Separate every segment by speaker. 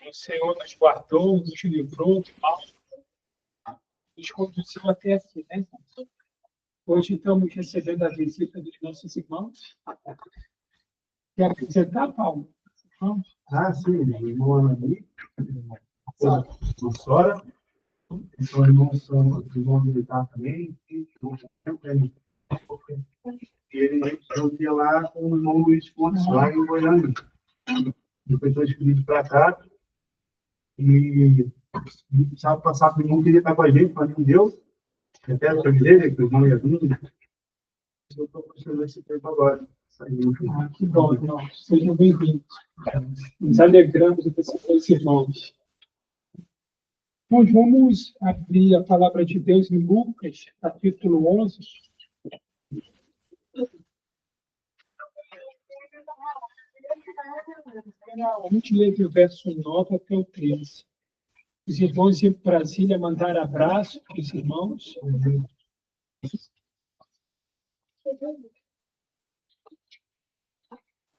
Speaker 1: O Senhor nos guardou, nos livrou do mal, nos conduziu até aqui, né? Hoje estamos recebendo a visita dos nossos irmãos. Quer apresentar, Paulo?
Speaker 2: Sim, irmão Anani, irmã Sora, são irmãos militares também, e ele ia lá com o irmão Luiz Pontes, lá em Goiânia. Depois foi escolhido para cá, e sábado passado o irmão queria estar com a gente, mas não deu. Até a família, que o irmão ia vir, eu estou funcionando esse tempo agora.
Speaker 1: Que bom, irmãos. Sejam bem-vindos. Nos alegramos de receber os irmãos. Nós vamos abrir a palavra de Deus em Lucas, capítulo 11. Vamos ler do verso 9 até o 13. Os irmãos de Brasília mandaram abraço para os irmãos.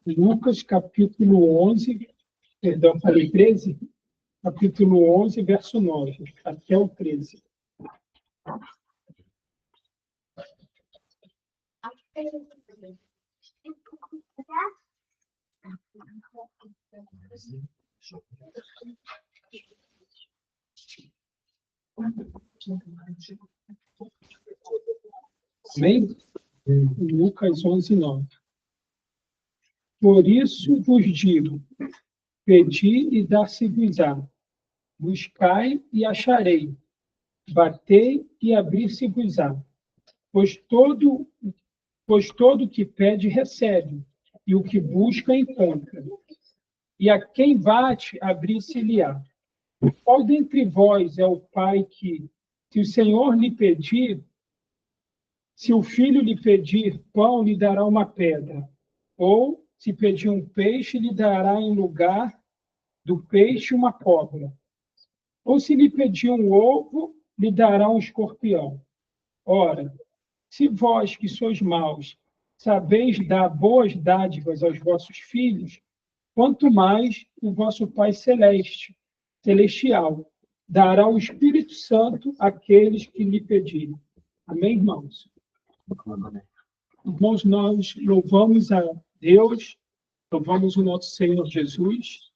Speaker 1: Lucas, capítulo 11, perdão, falei 13? Capítulo 11, verso 9, até o 13. Amém? Lucas 11, 9. Por isso vos digo, pedi e dar-se-vos-á, buscai e acharei, batei e abrir-se-vos-á. Pois todo que pede recebe, e o que busca encontra. E a quem bate, abrir-se-lhe-á. Qual dentre vós é o pai que, se o Senhor lhe pedir, se o filho lhe pedir pão, lhe dará uma pedra? Ou, se pedir um peixe, lhe dará em lugar do peixe uma cobra? Ou, se lhe pedir um ovo, lhe dará um escorpião? Ora, se vós, que sois maus, sabeis dar boas dádivas aos vossos filhos, quanto mais o vosso Pai celestial, dará o Espírito Santo àqueles que lhe pedirem. Amém, irmãos? Irmãos, nós louvamos a Deus, louvamos o nosso Senhor Jesus,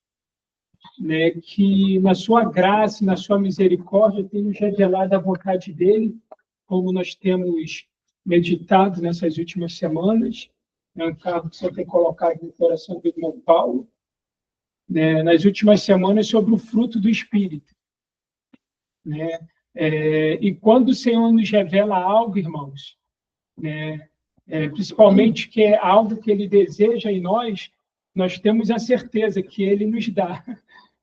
Speaker 1: né, que na sua graça e na sua misericórdia tem nos revelado a vontade dele, como nós temos meditado nessas últimas semanas. É um cargo que você tem colocado no coração do irmão Paulo, né, nas últimas semanas, sobre o fruto do Espírito. Né? E quando o Senhor nos revela algo, irmãos, né, principalmente que é algo que Ele deseja em nós, nós temos a certeza que Ele nos dá,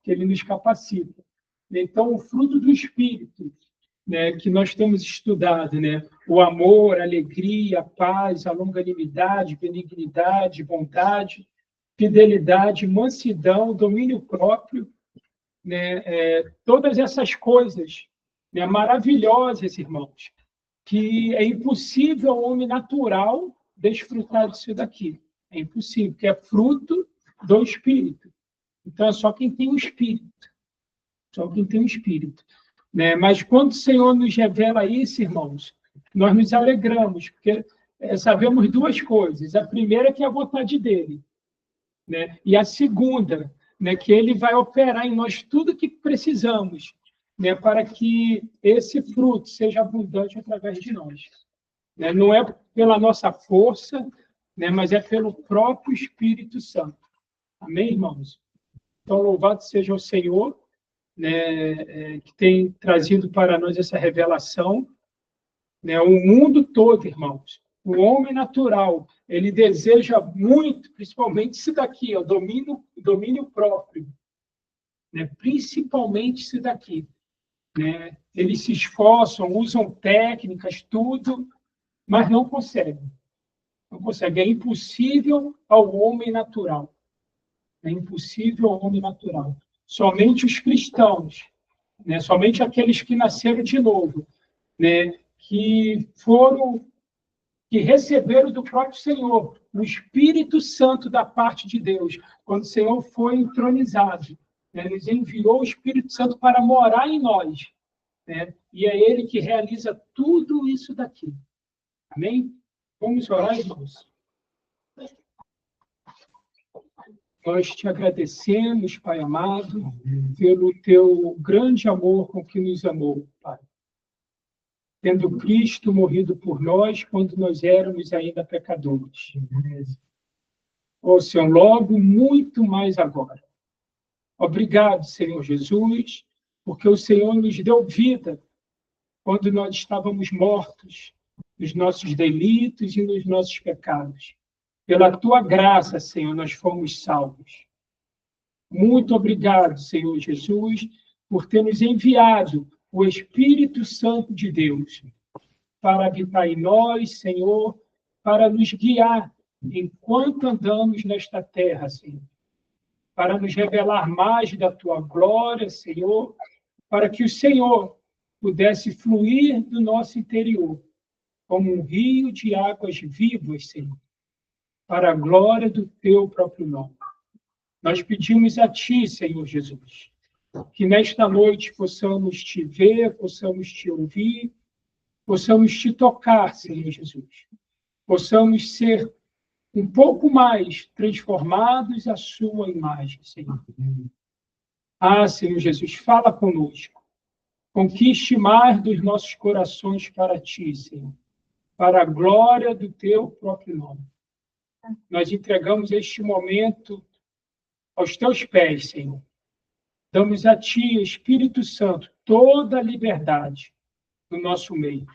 Speaker 1: que Ele nos capacita. Então, o fruto do Espírito, né, que nós temos estudado, né, o amor, a alegria, a paz, a longanimidade, benignidade, bondade, fidelidade, mansidão, domínio próprio, né, todas essas coisas, né, maravilhosas, irmãos, que é impossível ao homem natural desfrutar disso daqui. É impossível, porque é fruto do Espírito. Então, é só quem tem o Espírito. Só quem tem o Espírito. Né? Mas quando o Senhor nos revela isso, irmãos, nós nos alegramos, porque sabemos duas coisas. A primeira é que é a vontade dele. Né? E a segunda, né, que ele vai operar em nós tudo o que precisamos, né, para que esse fruto seja abundante através de nós. Né? Não é pela nossa força, né, mas é pelo próprio Espírito Santo. Amém, irmãos? Então, louvado seja o Senhor, né, que tem trazido para nós essa revelação. Né? O mundo todo, irmãos, o homem natural, ele deseja muito, principalmente isso daqui, o domínio próprio. Né? Principalmente isso daqui. Né? Eles se esforçam, usam técnicas, tudo, mas não conseguem. Não conseguem. É impossível ao homem natural. É impossível ao homem natural. Somente os cristãos, né? Somente aqueles que nasceram de novo, né? Que foram que receberam do próprio Senhor o Espírito Santo da parte de Deus, quando o Senhor foi entronizado. Né? Ele enviou o Espírito Santo para morar em nós. Né? E é Ele que realiza tudo isso daqui. Amém? Vamos orar, irmãos? Nós te agradecemos, Pai amado, pelo teu grande amor com que nos amou, Pai. Tendo Cristo morrido por nós quando nós éramos ainda pecadores. Ó Senhor, logo muito mais agora. Obrigado, Senhor Jesus, porque o Senhor nos deu vida quando nós estávamos mortos nos nossos delitos e nos nossos pecados. Pela tua graça, Senhor, nós fomos salvos. Muito obrigado, Senhor Jesus, por ter nos enviado o Espírito Santo de Deus para habitar em nós, Senhor, para nos guiar enquanto andamos nesta terra, Senhor. Para nos revelar mais da tua glória, Senhor, para que o Senhor pudesse fluir do nosso interior como um rio de águas vivas, Senhor, para a glória do teu próprio nome. Nós pedimos a ti, Senhor Jesus, que nesta noite possamos te ver, possamos te ouvir, possamos te tocar, Senhor Jesus. Possamos ser um pouco mais transformados à sua imagem, Senhor. Ah, Senhor Jesus, fala conosco. Conquiste mais dos nossos corações para ti, Senhor, para a glória do teu próprio nome. Nós entregamos este momento aos teus pés, Senhor. Damos a ti, Espírito Santo, toda a liberdade no nosso meio.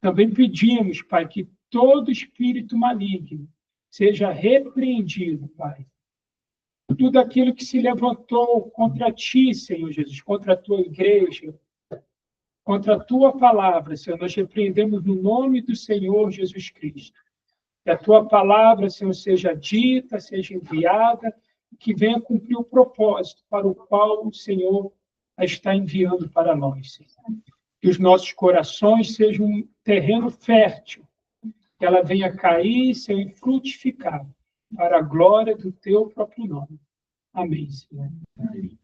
Speaker 1: Também pedimos, Pai, que todo espírito maligno seja repreendido, Pai. Tudo aquilo que se levantou contra ti, Senhor Jesus, contra a tua igreja, contra a tua palavra, Senhor, nós repreendemos no nome do Senhor Jesus Cristo. Que a tua palavra, Senhor, seja dita, seja enviada, que venha cumprir o propósito para o qual o Senhor a está enviando para nós, Senhor. Que os nossos corações sejam um terreno fértil, que ela venha cair, Senhor, e frutificar para a glória do teu próprio nome. Amém, Senhor. Amém.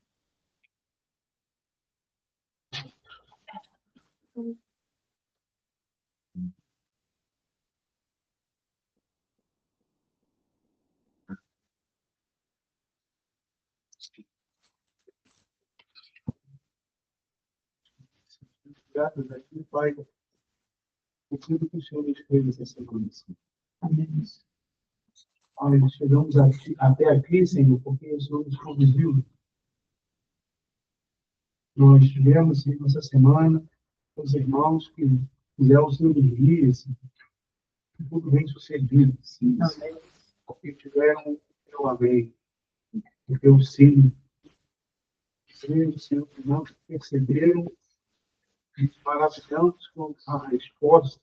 Speaker 2: Graças a ti, Pai, por tudo que o Senhor nos fez essa semana. Amém. Pai, chegamos até aqui, Senhor, porque o Senhor nos conduziu. Nós tivemos, Senhor, essa semana, os irmãos que fizeram os seus dias, tudo bem sucedido, sim. Porque tiveram eu amei, o teu sim. Senhor, que não perceberam e maravilhamos com a resposta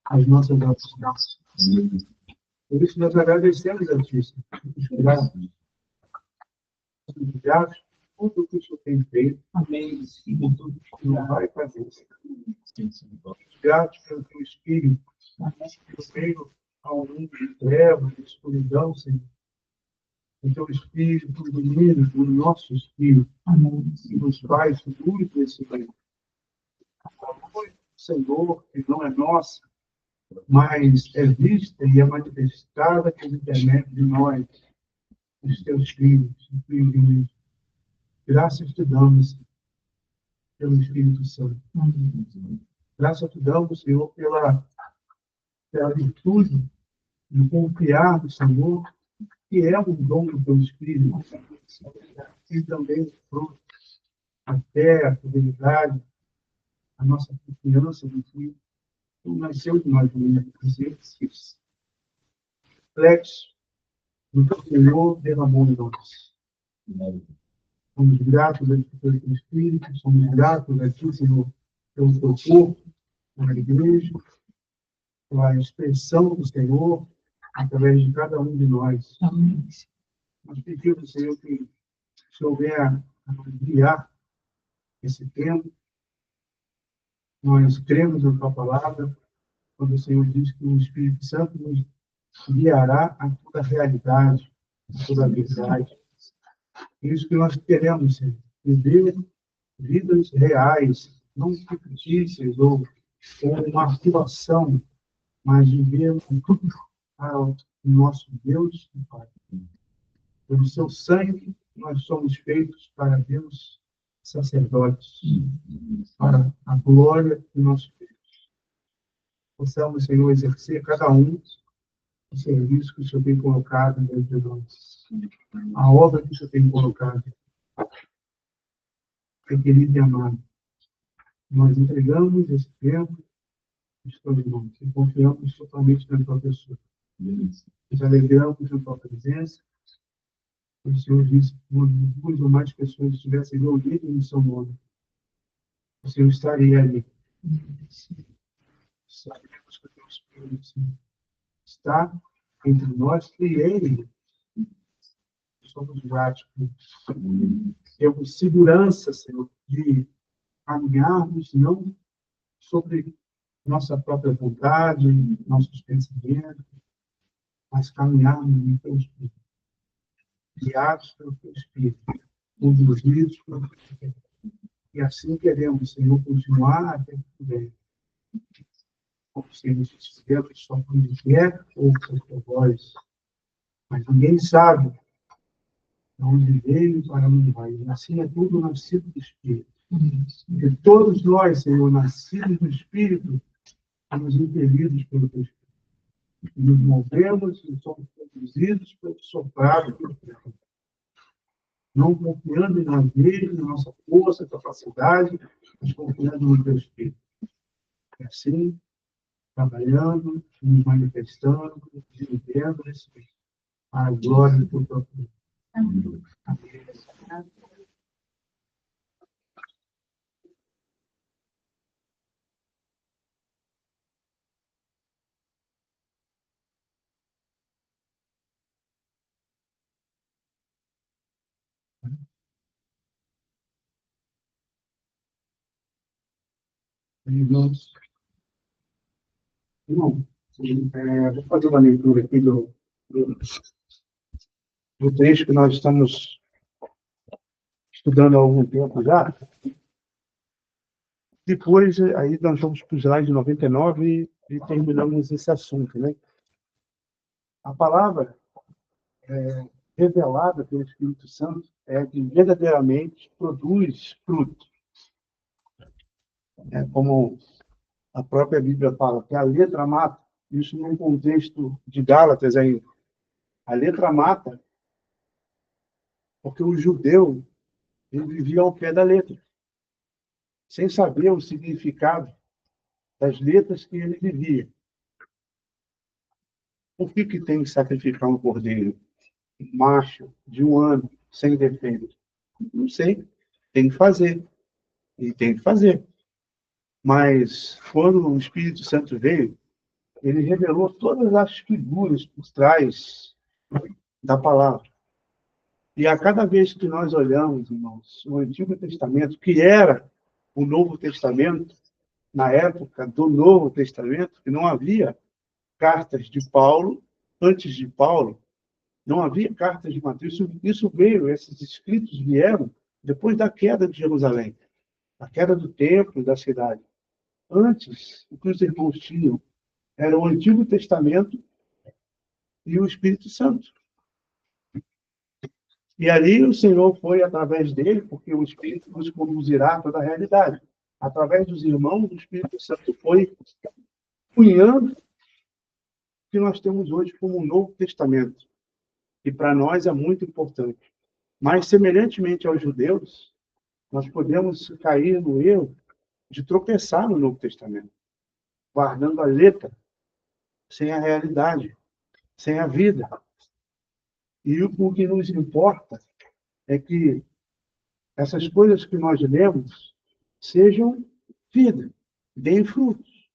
Speaker 2: às nossas orações. Por isso, nós agradecemos a Ti, Senhor. Graças por tudo que o Senhor tem feito. Amém. E por tudo que o Senhor vai fazer. Graças pelo Teu Espírito, que veio ao mundo de trevas, de escuridão, Senhor. O Teu Espírito domina o nosso Espírito. Amém. E nos faz tudo esse bem. A luz do Senhor, que não é nossa, mas é vista e é manifestada pelo intermédio de nós, os teus filhos, filhos. Graças te damos pelo Espírito Santo. Graças te damos, Senhor, pela virtude de confiar no Senhor, que é um dom do teu Espírito, e também fruto, a fé, a fidelidade, a nossa confiança no Filho. Tu nasceu de nós, reflexo do que o Senhor derramou em nós. Somos gratos a Ti pelo Teu Espírito, somos gratos a Ti, Senhor, pelo Teu corpo, pela igreja, pela expressão do Senhor, através de cada um de nós. Amém. Nós pedimos, Senhor, que o Senhor venha a guiar esse tempo. Nós cremos na Tua palavra, quando o Senhor diz que o Espírito Santo nos guiará a toda a realidade, a toda a verdade. É isso que nós queremos, Senhor. Viver vidas reais, não fictícias ou uma afirmação, mas viver tudo ao nosso Deus e Pai. Pelo seu sangue, nós somos feitos para Deus sacerdotes, para a glória do nosso Deus. Possamos, Senhor, exercer cada um o serviço que o Senhor tem colocado dentro de nós. A obra que o Senhor tem colocado. Querido e amado, nós entregamos esse tempo de suas mãos e confiamos totalmente na tua pessoa. Nos alegramos na tua presença. O Senhor disse que quando duas ou mais pessoas estivessem reunidas em seu nome, o Senhor estaria ali. Sabemos que o teu Espírito está entre nós e Ele. Somos gratos. Temos segurança, Senhor, de caminharmos não sobre nossa própria vontade, nossos pensamentos, mas caminharmos no teu Espírito. Guiados pelo teu Espírito, conduzidos pelo teu Espírito. E assim queremos, Senhor, continuar até que puder. Como se nos estivemos só por quer ou por tua voz. Mas ninguém sabe onde veio e para onde vai. E assim é tudo nascido do Espírito. Porque todos nós, Senhor, nascidos do Espírito, somos impelidos pelo teu Espírito. Nos movemos e somos conduzidos pelo soprado pelo teu Espírito. Não confiando em nós mesmos, na nossa força, capacidade, mas confiando no teu Espírito. E assim, trabalhando, nos manifestando, vivendo nesse Espírito. A glória do teu próprio. Amém. Irmãos, vou fazer uma leitura aqui do texto que nós estamos estudando há algum tempo já. Depois, aí nós vamos para o slide 99 e terminamos esse assunto, né? A palavra revelada pelo Espírito Santo é que verdadeiramente produz fruto. Como a própria Bíblia fala, que a letra mata. Isso num contexto de Gálatas ainda. A letra mata porque o judeu ele vivia ao pé da letra, sem saber o significado das letras que ele vivia. Por que tem que sacrificar um cordeiro macho de 1 ano, sem defeito? Não sei. Tem que fazer. E tem que fazer. Mas, quando o Espírito Santo veio, ele revelou todas as figuras por trás da palavra. E a cada vez que nós olhamos, irmãos, o Antigo Testamento, que era o Novo Testamento, na época do Novo Testamento, que não havia cartas de Paulo, antes de Paulo, não havia cartas de Mateus. Isso veio, esses escritos vieram depois da queda de Jerusalém, a queda do templo, da cidade. Antes, o que os irmãos tinham era o Antigo Testamento e o Espírito Santo. E ali o Senhor foi através dele, porque o Espírito nos conduzirá a toda a realidade. Através dos irmãos, o Espírito Santo foi cunhando o que nós temos hoje como um Novo Testamento. E para nós é muito importante. Mas, semelhantemente aos judeus, nós podemos cair no erro de tropeçar no Novo Testamento, guardando a letra, sem a realidade, sem a vida. E o que nos importa é que essas coisas que nós lemos sejam vida, deem frutos.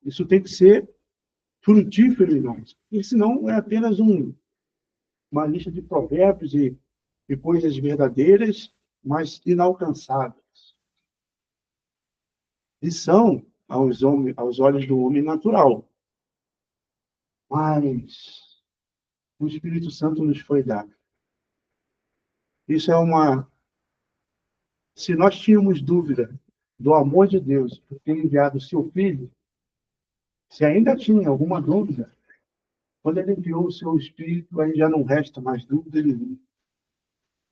Speaker 2: Isso tem que ser frutífero em nós, porque senão é apenas uma lista de provérbios e coisas verdadeiras, mas inalcançáveis. E são aos olhos do homem natural. Mas o Espírito Santo nos foi dado. Isso é uma... Se nós tínhamos dúvida do amor de Deus por ter enviado o seu Filho, se ainda tinha alguma dúvida, quando ele enviou o seu Espírito, aí já não resta mais dúvida nenhuma.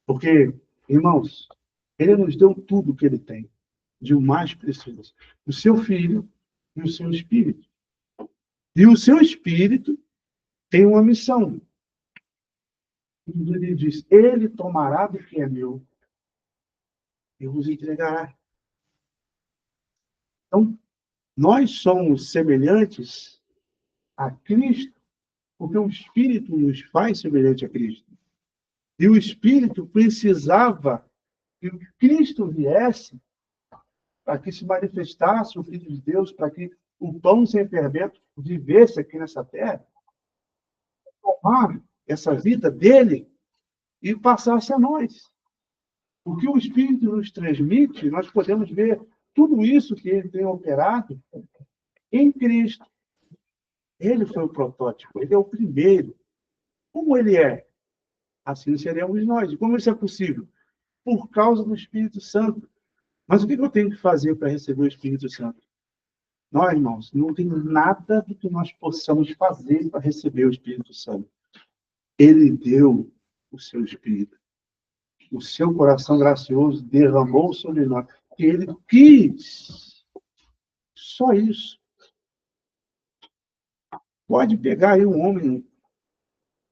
Speaker 2: Porque, irmãos, ele nos deu tudo o que ele tem, de o mais precioso. O seu Filho e o seu Espírito. E o seu Espírito tem uma missão. Ele diz, ele tomará do que é meu e vos entregará. Então, nós somos semelhantes a Cristo, porque o Espírito nos faz semelhante a Cristo. E o Espírito precisava que Cristo viesse para que se manifestasse o Filho de Deus, para que o pão sem fermento vivesse aqui nessa terra, tomar essa vida dele e passasse a nós. O que o Espírito nos transmite, nós podemos ver tudo isso que ele tem operado em Cristo. Ele foi o protótipo, ele é o primeiro. Como ele é? Assim seremos nós. E como isso é possível? Por causa do Espírito Santo. Mas o que eu tenho que fazer para receber o Espírito Santo? Nós, irmãos, não tem nada do que nós possamos fazer para receber o Espírito Santo. Ele deu o seu Espírito. O seu coração gracioso derramou sobre nós. Ele quis. Só isso. Pode pegar aí um homem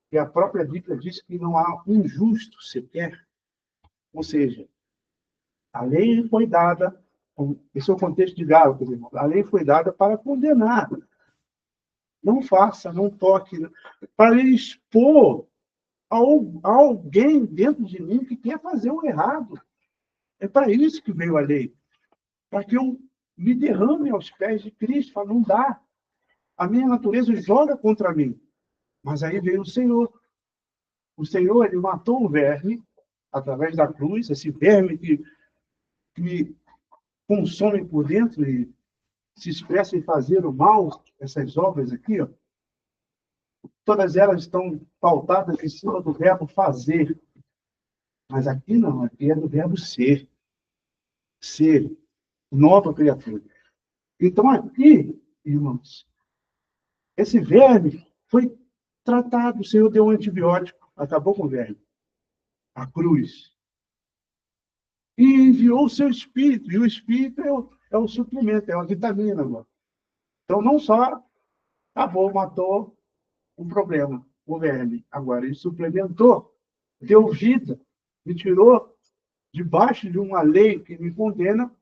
Speaker 2: que a própria Bíblia diz que não há um justo sequer. Ou seja, a lei foi dada, esse é o contexto de Gálatas, irmão. A lei foi dada para condenar. Não faça, não toque, para expor a alguém dentro de mim que quer fazer o errado. É para isso que veio a lei. Para que eu me derrame aos pés de Cristo. Fala, não dá. A minha natureza joga contra mim. Mas aí veio o Senhor. O Senhor, ele matou o verme através da cruz, esse verme que me consome por dentro e se expressa em fazer o mal, essas obras aqui, ó. Todas elas estão pautadas em cima do verbo fazer. Mas aqui não, aqui é do verbo ser. Ser, nova criatura. Então aqui, irmãos, esse verme foi tratado, o Senhor deu um antibiótico, acabou com o verme. A cruz. E enviou o seu Espírito, e o Espírito é o suplemento, é uma vitamina agora. Então não só acabou, matou o problema, o verme. Agora ele suplementou, deu vida, me tirou debaixo de uma lei que me condena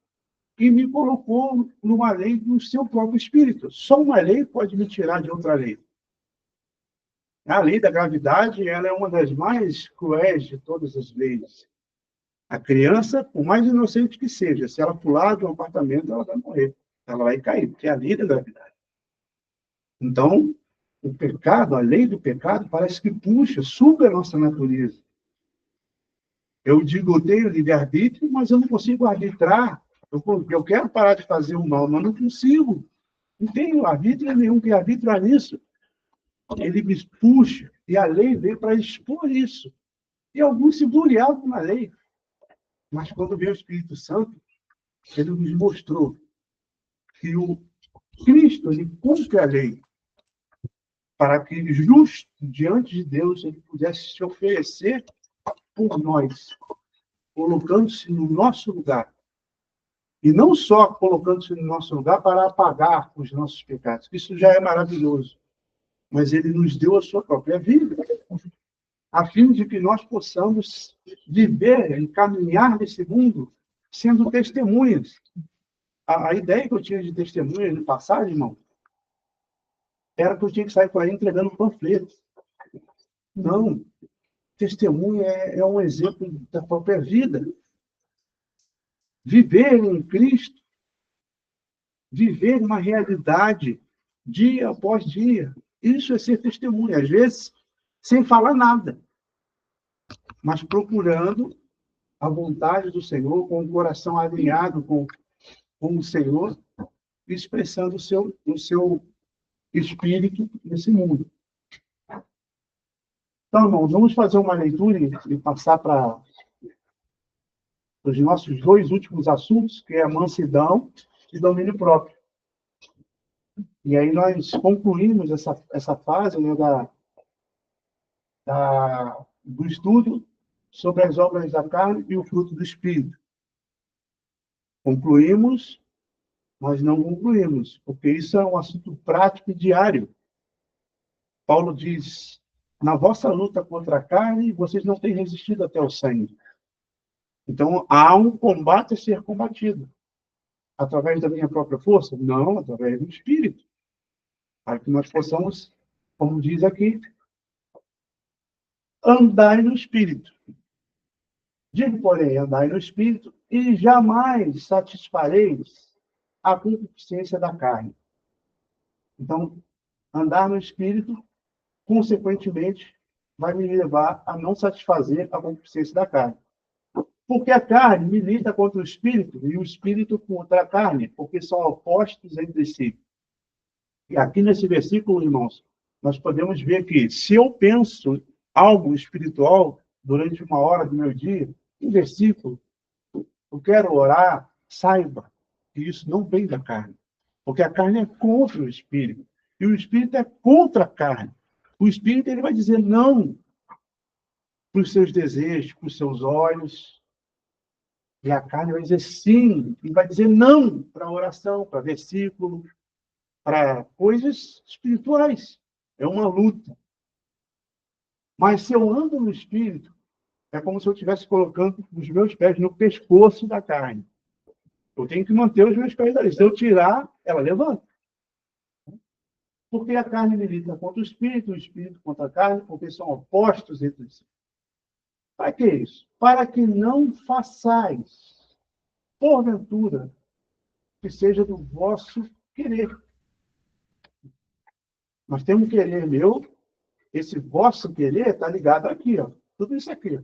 Speaker 2: e me colocou numa lei do seu próprio Espírito. Só uma lei pode me tirar de outra lei. A lei da gravidade, ela é uma das mais cruéis de todas as leis. A criança, por mais inocente que seja, se ela pular de um apartamento, ela vai morrer. Ela vai cair, porque é a lei da gravidade. Então, o pecado, a lei do pecado, parece que puxa, suga a nossa natureza. Eu digo, eu tenho livre-arbítrio, mas eu não consigo arbitrar. Eu quero parar de fazer o mal, mas não consigo. Não tenho arbítrio nenhum que arbitra nisso. Ele me puxa, e a lei veio para expor isso. E alguns se gloriavam na lei. Mas quando veio o Espírito Santo, ele nos mostrou que o Cristo, ele cumpre a lei para que, justo diante de Deus, ele pudesse se oferecer por nós, colocando-se no nosso lugar. E não só colocando-se no nosso lugar para apagar os nossos pecados. Isso já é maravilhoso. Mas ele nos deu a sua própria vida, a fim de que nós possamos viver e caminhar nesse mundo sendo testemunhas. A ideia que eu tinha de testemunha no passado, irmão, era que eu tinha que sair por aí entregando panfletos. Não. Testemunha é um exemplo da própria vida. Viver em Cristo, viver uma realidade dia após dia. Isso é ser testemunha. Às vezes, sem falar nada, mas procurando a vontade do Senhor, com o coração alinhado com o Senhor, expressando o seu espírito nesse mundo. Então, irmãos, vamos fazer uma leitura e passar para os nossos dois últimos assuntos, que é a mansidão e domínio próprio. E aí nós concluímos essa fase, né, do estudo sobre as obras da carne e o fruto do Espírito. Concluímos, mas não concluímos, porque isso é um assunto prático e diário. Paulo diz, na vossa luta contra a carne, vocês não têm resistido até o sangue. Então, há um combate a ser combatido. Através da minha própria força? Não, através do Espírito. Para que nós possamos, como diz aqui, andar no Espírito. Digo, porém, andai no Espírito e jamais satisfareis a concupiscência da carne. Então, andar no Espírito, consequentemente, vai me levar a não satisfazer a concupiscência da carne. Porque a carne milita contra o Espírito e o Espírito contra a carne, porque são opostos entre si. E aqui nesse versículo, irmãos, nós podemos ver que se eu penso algo espiritual durante uma hora do meu dia, um versículo, eu quero orar, saiba que isso não vem da carne. Porque a carne é contra o Espírito. E o Espírito é contra a carne. O Espírito ele vai dizer não para os seus desejos, para os seus olhos. E a carne vai dizer sim. E vai dizer não para a oração, para versículo, para coisas espirituais. É uma luta. Mas se eu ando no Espírito, é como se eu estivesse colocando os meus pés no pescoço da carne. Eu tenho que manter os meus pés dali. Se eu tirar, ela levanta. Porque a carne milita contra o Espírito contra a carne, porque são opostos entre si. Para que isso? Para que não façais, porventura, que seja do vosso querer. Nós temos querer meu, esse vosso querer está ligado aqui, ó. Tudo isso aqui.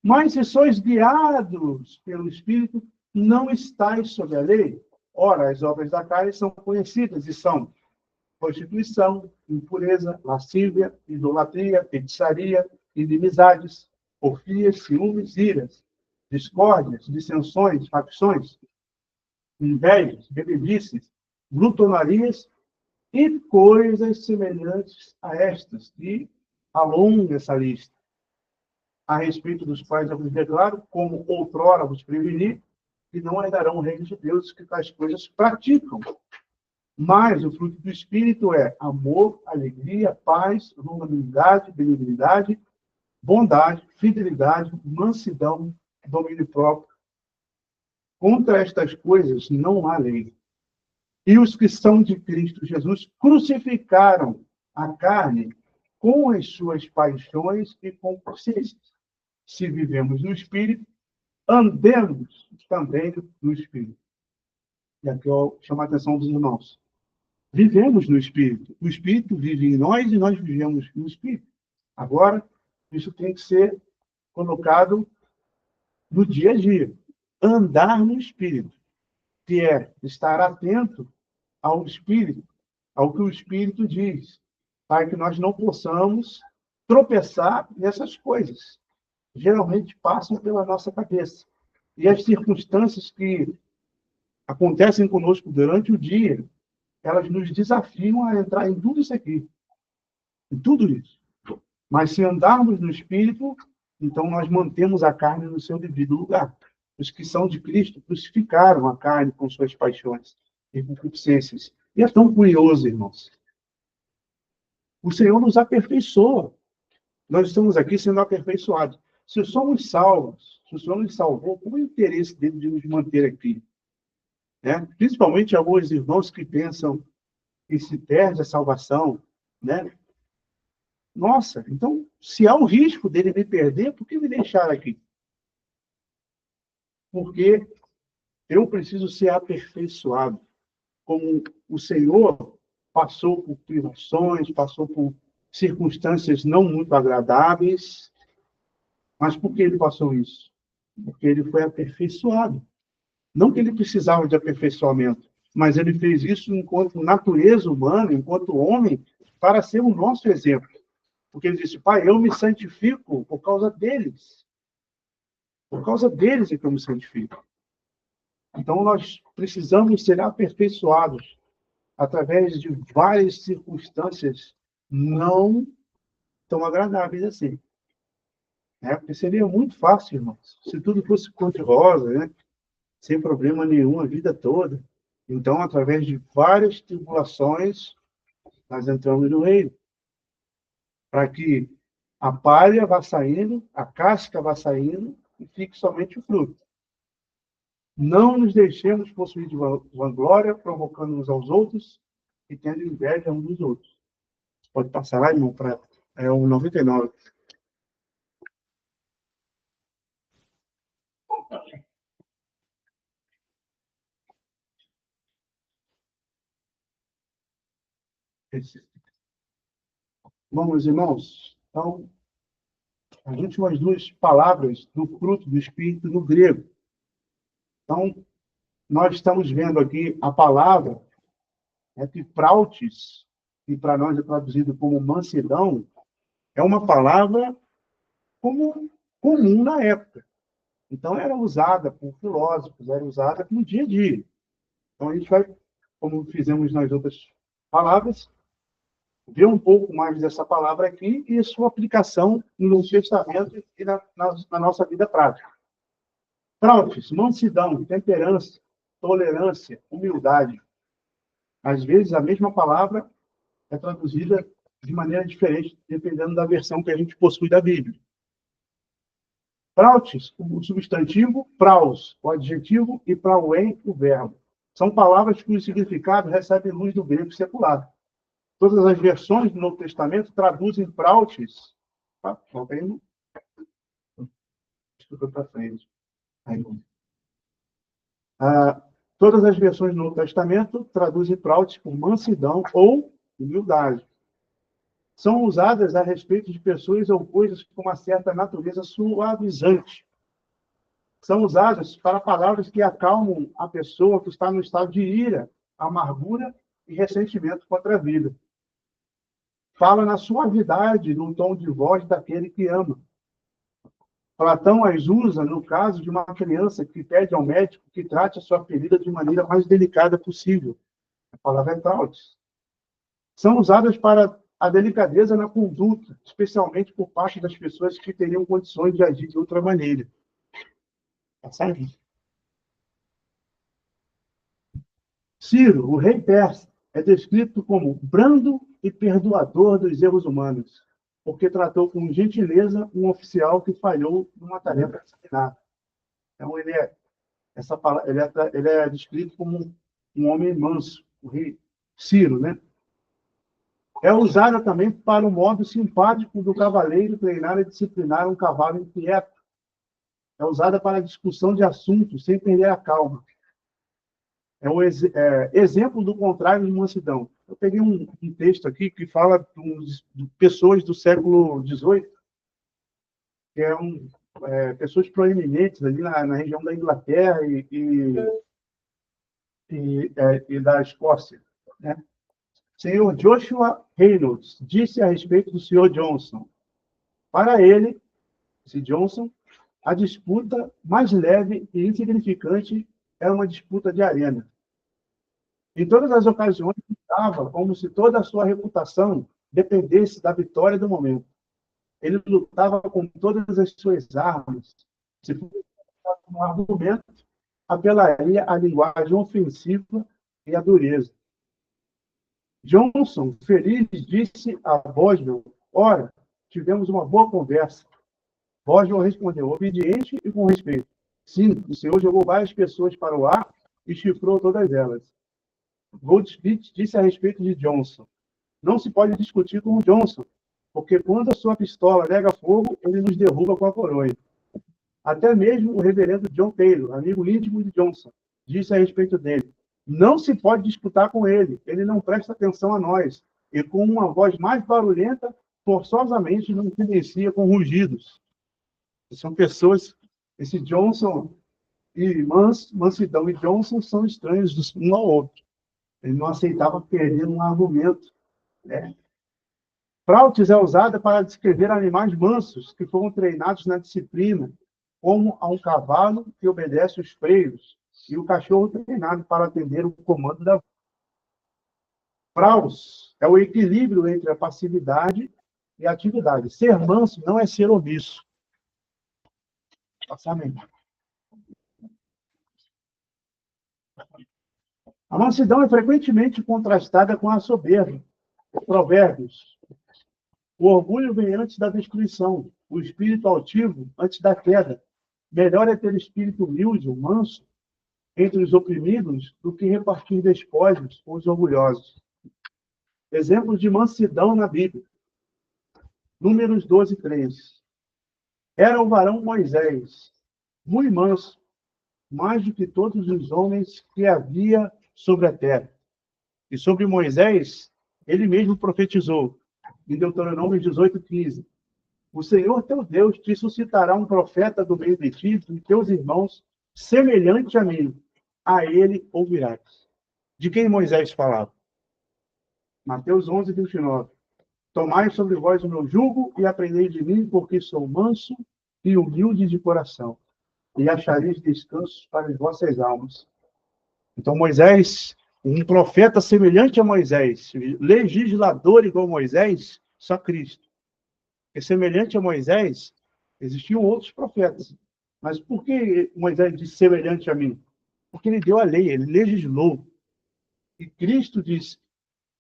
Speaker 2: Mas se sois guiados pelo Espírito, não estáis sob a lei. Ora, as obras da carne são conhecidas e são prostituição, impureza, lascívia, idolatria, feitiçaria, inimizades, porfias, ciúmes, iras, discórdias, dissensões, facções, invejas, bebedices, glutonarias e coisas semelhantes a estas, e alonga essa lista, a respeito dos quais eu vos declaro, como outrora vos preveni, que não herdarão o reino de Deus que tais coisas praticam. Mas o fruto do Espírito é amor, alegria, paz, longanimidade, benignidade, bondade, fidelidade, mansidão, domínio próprio. Contra estas coisas não há lei. E os que são de Cristo Jesus crucificaram a carne com as suas paixões e concupiscências. Se vivemos no Espírito, andemos também no Espírito. E aqui eu chamo a atenção dos irmãos. Vivemos no Espírito. O Espírito vive em nós e nós vivemos no Espírito. Agora, isso tem que ser colocado no dia a dia. Andar no Espírito, que é estar atento ao Espírito, ao que o Espírito diz, para que nós não possamos tropeçar nessas coisas. Geralmente passam pela nossa cabeça. E as circunstâncias que acontecem conosco durante o dia, elas nos desafiam a entrar em tudo isso aqui. Em tudo isso. Mas se andarmos no Espírito, então nós mantemos a carne no seu devido lugar. Os que são de Cristo crucificaram a carne com suas paixões e concupiscências. E é tão curioso, irmãos. O Senhor nos aperfeiçoa. Nós estamos aqui sendo aperfeiçoados. Se somos salvos, se o Senhor nos salvou, qual é o interesse dele de nos manter aqui? Né? Principalmente alguns irmãos que pensam que se perde a salvação, né? Nossa, então, se há um risco dele me perder, por que me deixar aqui? Porque eu preciso ser aperfeiçoado. Como o Senhor passou por privações, passou por circunstâncias não muito agradáveis, mas por que ele passou isso? Porque ele foi aperfeiçoado. Não que ele precisava de aperfeiçoamento, mas ele fez isso enquanto natureza humana, enquanto homem, para ser o nosso exemplo. Porque ele disse, Pai, eu me santifico por causa deles. Por causa deles é que eu me santifico. Então, nós precisamos ser aperfeiçoados através de várias circunstâncias não tão agradáveis assim. Porque seria muito fácil, irmãos, se tudo fosse cor-de-rosa, né? Sem problema nenhum a vida toda. Então, através de várias tribulações, nós entramos no reino. Para que a palha vá saindo, a casca vá saindo e fique somente o fruto. Não nos deixemos possuir de vanglória, provocando uns aos outros e tendo inveja uns dos outros. Pode passar lá, irmão, para o 99. Bom, meus irmãos, então, as últimas duas palavras do fruto do Espírito no grego. Então, nós estamos vendo aqui a palavra epiprautes, que para nós é traduzido como mansidão, é uma palavra comum na época. Então, era usada por filósofos, era usada no dia a dia. Então, a gente vai, como fizemos nas outras palavras, ver um pouco mais dessa palavra aqui e sua aplicação no Novo Testamento e na nossa vida prática. Prautes, mansidão, temperança, tolerância, humildade. Às vezes, a mesma palavra é traduzida de maneira diferente, dependendo da versão que a gente possui da Bíblia. Prautes, o substantivo, praus, o adjetivo, e prauen, o verbo. São palavras cujo significado recebe luz do grego secular. Todas as versões do Novo Testamento traduzem prautes. Volta aí. Desculpa para frente. Aí, todas as versões do Novo Testamento traduzem prautes por mansidão ou humildade. São usadas a respeito de pessoas ou coisas com uma certa natureza suavizante. São usadas para palavras que acalmam a pessoa que está no estado de ira, amargura e ressentimento contra a vida. Fala na suavidade, no tom de voz daquele que ama. Platão as usa no caso de uma criança que pede ao médico que trate a sua ferida de maneira mais delicada possível. A palavra é prautes. São usadas para a delicadeza na conduta, especialmente por parte das pessoas que teriam condições de agir de outra maneira. Ciro, o rei persa, é descrito como brando e perdoador dos erros humanos, porque tratou com gentileza um oficial que falhou numa tarefa disciplinar. Então, ele é descrito como um homem manso, o rei Ciro, né? É usada também para o modo simpático do cavaleiro treinar e disciplinar um cavalo inquieto. É usada para a discussão de assuntos sem perder a calma. É um exemplo do contrário de mansidão. Eu peguei um texto aqui que fala de pessoas do século XVIII, que pessoas proeminentes ali na região da Inglaterra e da Escócia, né? Senhor Joshua Reynolds disse a respeito do Sr. Johnson. Para ele, esse Johnson, a disputa mais leve e insignificante era uma disputa de arena. Em todas as ocasiões, lutava como se toda a sua reputação dependesse da vitória do momento. Ele lutava com todas as suas armas. Se fosse um argumento, apelaria à linguagem ofensiva e à dureza. Johnson, feliz, disse a Boswell: ora, tivemos uma boa conversa. Boswell respondeu, obediente e com respeito. Sim, o senhor jogou várias pessoas para o ar e chifrou todas elas. Goldsmith disse a respeito de Johnson: não se pode discutir com o Johnson, porque quando a sua pistola nega fogo, ele nos derruba com a coroa. Até mesmo o reverendo John Taylor, amigo íntimo de Johnson, disse a respeito dele: não se pode disputar com ele, ele não presta atenção a nós, e com uma voz mais barulhenta, forçosamente nos silencia com rugidos. São pessoas, esse Johnson E mansidão e Johnson são estranhos um ao outro. Ele não aceitava perder um argumento. Né? Prautes é usada para descrever animais mansos que foram treinados na disciplina, como a um cavalo que obedece os freios e o cachorro treinado para atender o comando da. Praus é o equilíbrio entre a passividade e a atividade. Ser manso não é ser omisso. Passamento. A mansidão é frequentemente contrastada com a soberba. Provérbios. O orgulho vem antes da destruição, o espírito altivo antes da queda. Melhor é ter espírito humilde, manso, entre os oprimidos, do que repartir despojos com os orgulhosos. Exemplos de mansidão na Bíblia. Números 12, 3. Era o varão Moisés, muito manso, mais do que todos os homens que havia sobre a terra. E sobre Moisés, ele mesmo profetizou, em Deuteronômio 18, 15. O Senhor teu Deus te suscitará um profeta do meio de ti e teus irmãos, semelhante a mim. A ele ouvirás. De quem Moisés falava? Mateus 11, 29. Tomai sobre vós o meu jugo e aprendei de mim, porque sou manso e humilde de coração, e achareis descanso para as vossas almas. Então, Moisés, um profeta semelhante a Moisés, legislador igual a Moisés, só Cristo. E semelhante a Moisés, existiam outros profetas. Mas por que Moisés disse semelhante a mim? Porque ele deu a lei, ele legislou. E Cristo disse,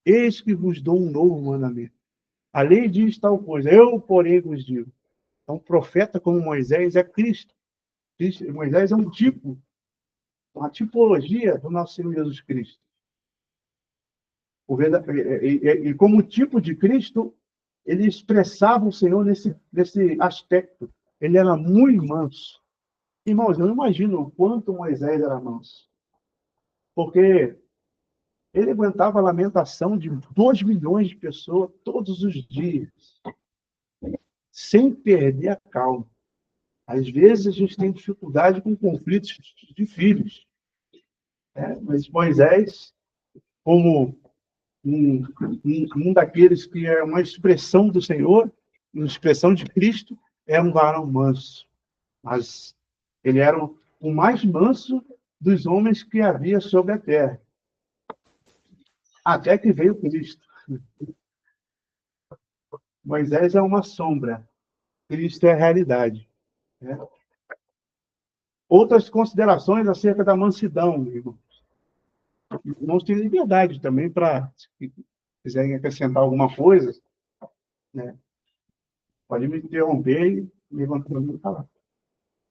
Speaker 2: eis que vos dou um novo mandamento. A lei diz tal coisa, eu, porém, vos digo. Então, profeta como Moisés é Cristo. Moisés é um tipo, uma tipologia do nosso Senhor Jesus Cristo. E como tipo de Cristo, ele expressava o Senhor nesse aspecto. Ele era muito manso. Irmãos, eu não imagino o quanto Moisés era manso. Porque ele aguentava a lamentação de 2 milhões de pessoas todos os dias, sem perder a calma. Às vezes a gente tem dificuldade com conflitos de filhos. Mas Moisés, como um daqueles que é uma expressão do Senhor, uma expressão de Cristo, era um varão manso. Mas ele era o mais manso dos homens que havia sobre a terra. Até que veio Cristo. Moisés é uma sombra. Cristo é a realidade. Né? Outras considerações acerca da mansidão, irmãos. Irmãos têm liberdade também para, se quiserem acrescentar alguma coisa, né? Pode me interromper e levantar e falar.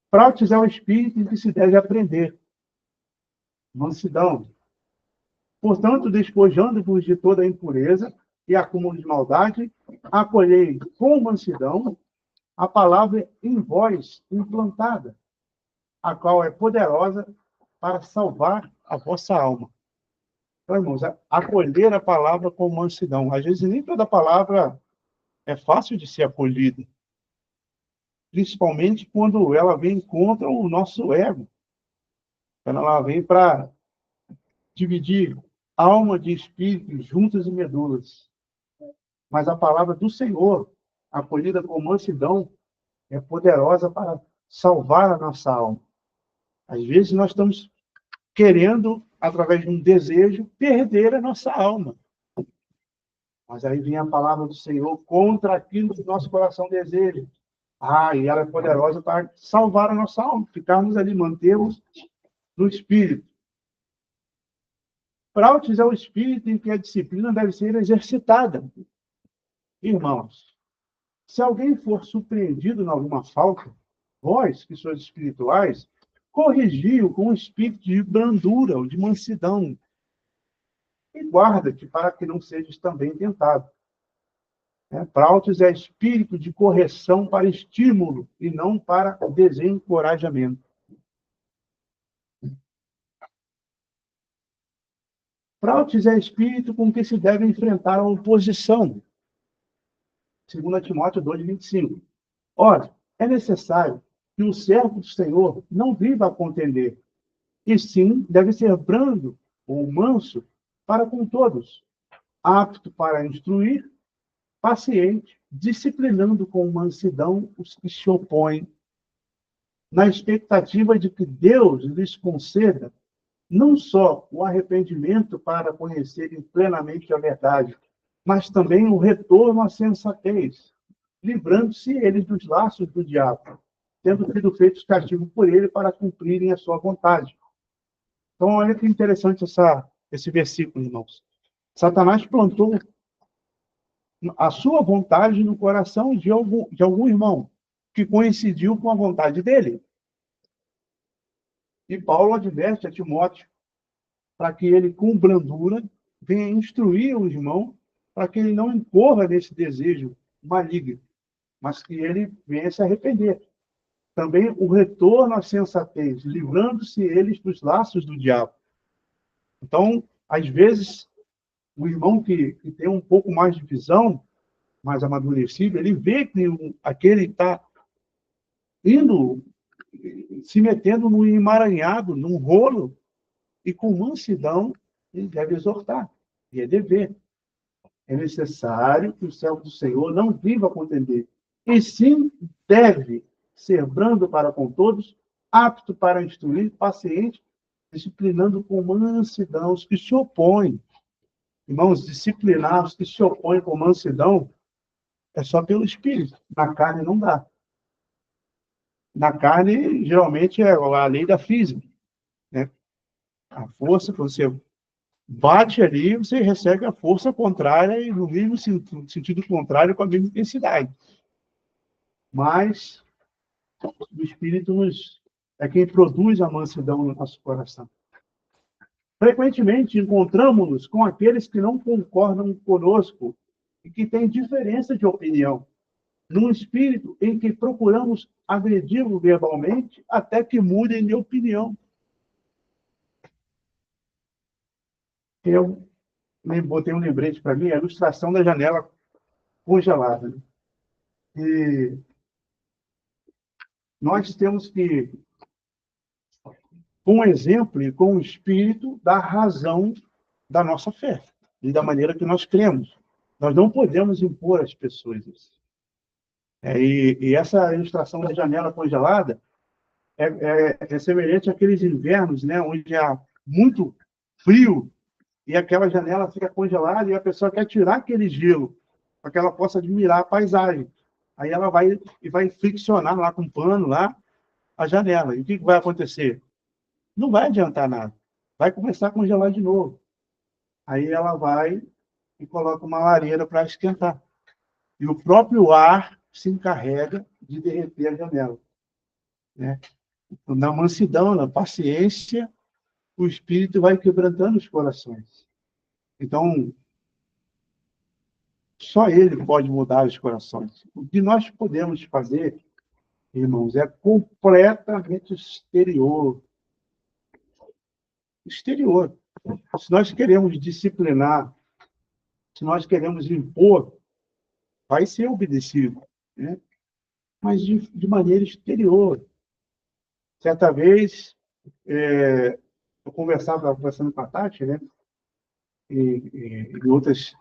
Speaker 2: Prautes é o espírito em que se deve aprender. Mansidão. Portanto, despojando-vos de toda a impureza e acúmulo de maldade, acolhei com mansidão a palavra em vós implantada, a qual é poderosa para salvar a vossa alma. Então, irmãos, acolher a palavra com mansidão. Às vezes, nem toda palavra é fácil de ser acolhida. Principalmente quando ela vem contra o nosso ego. Quando ela vem para dividir alma de espírito, juntas e medulas. Mas a palavra do Senhor, acolhida com mansidão, é poderosa para salvar a nossa alma. Às vezes nós estamos querendo, através de um desejo, perder a nossa alma. Mas aí vem a palavra do Senhor contra aquilo que o nosso coração deseja. E ela é poderosa para salvar a nossa alma, ficarmos ali, mantermos no espírito. Prautes é o espírito em que a disciplina deve ser exercitada. Irmãos, se alguém for surpreendido em alguma falta, vós, que sois espirituais, corrigi-o com um espírito de brandura ou de mansidão. E guarda-te para que não sejas também tentado. Prautes é espírito de correção para estímulo e não para desencorajamento. Prautes é espírito com que se deve enfrentar a oposição. 2 Timóteo 2, 25. Ora, é necessário que o servo do Senhor não viva a contender, e sim deve ser brando ou manso para com todos, apto para instruir, paciente, disciplinando com mansidão os que se opõem, na expectativa de que Deus lhes conceda não só o arrependimento para conhecerem plenamente a verdade, mas também o retorno à sensatez, livrando-se eles dos laços do diabo, tendo sido feitos castigo por ele para cumprirem a sua vontade. Então, olha que interessante esse versículo, irmãos. Satanás plantou a sua vontade no coração de algum irmão, que coincidiu com a vontade dele. E Paulo adverte a Timóteo para que ele, com brandura, venha instruir o irmão, para que ele não incorra nesse desejo maligno, mas que ele venha se arrepender. Também o retorno à sensatez, livrando-se eles dos laços do diabo. Então, às vezes, o irmão que tem um pouco mais de visão, mais amadurecido, ele vê que aquele está indo, se metendo num emaranhado, num rolo, e com mansidão ele deve exortar, e é dever. É necessário que o servo do Senhor não viva a contender, e sim deve ser brando para com todos, apto para instruir, paciente, disciplinando com mansidão os que se opõem. Irmãos, disciplinar os que se opõem com mansidão é só pelo Espírito. Na carne não dá. Na carne, geralmente, é a lei da física, né? A força, quando você bate ali, você recebe a força contrária e no mesmo sentido contrário, com a mesma intensidade. Mas o Espírito é quem produz a mansidão no nosso coração. Frequentemente encontramos-nos com aqueles que não concordam conosco e que têm diferença de opinião, num espírito em que procuramos agredi-lo verbalmente até que mudem de opinião. Eu botei um lembrete para mim, a ilustração da janela congelada. Né? E nós temos que, com o exemplo e com o espírito, dar razão da nossa fé e da maneira que nós cremos. Nós não podemos impor às pessoas isso. E essa ilustração da janela congelada é semelhante àqueles invernos, né, onde há muito frio e aquela janela fica congelada e a pessoa quer tirar aquele gelo para que ela possa admirar a paisagem. Aí ela vai friccionar lá com um pano lá a janela. E o que vai acontecer? Não vai adiantar nada. Vai começar a congelar de novo. Aí ela vai e coloca uma lareira para esquentar. E o próprio ar se encarrega de derreter a janela. Né? Na mansidão, na paciência, o Espírito vai quebrantando os corações. Então, só Ele pode mudar os corações. O que nós podemos fazer, irmãos, é completamente exterior. Exterior. Se nós queremos disciplinar, se nós queremos impor, vai ser obedecido, né? Mas de maneira exterior. Certa vez, eu conversando com a Tati, né? Em outras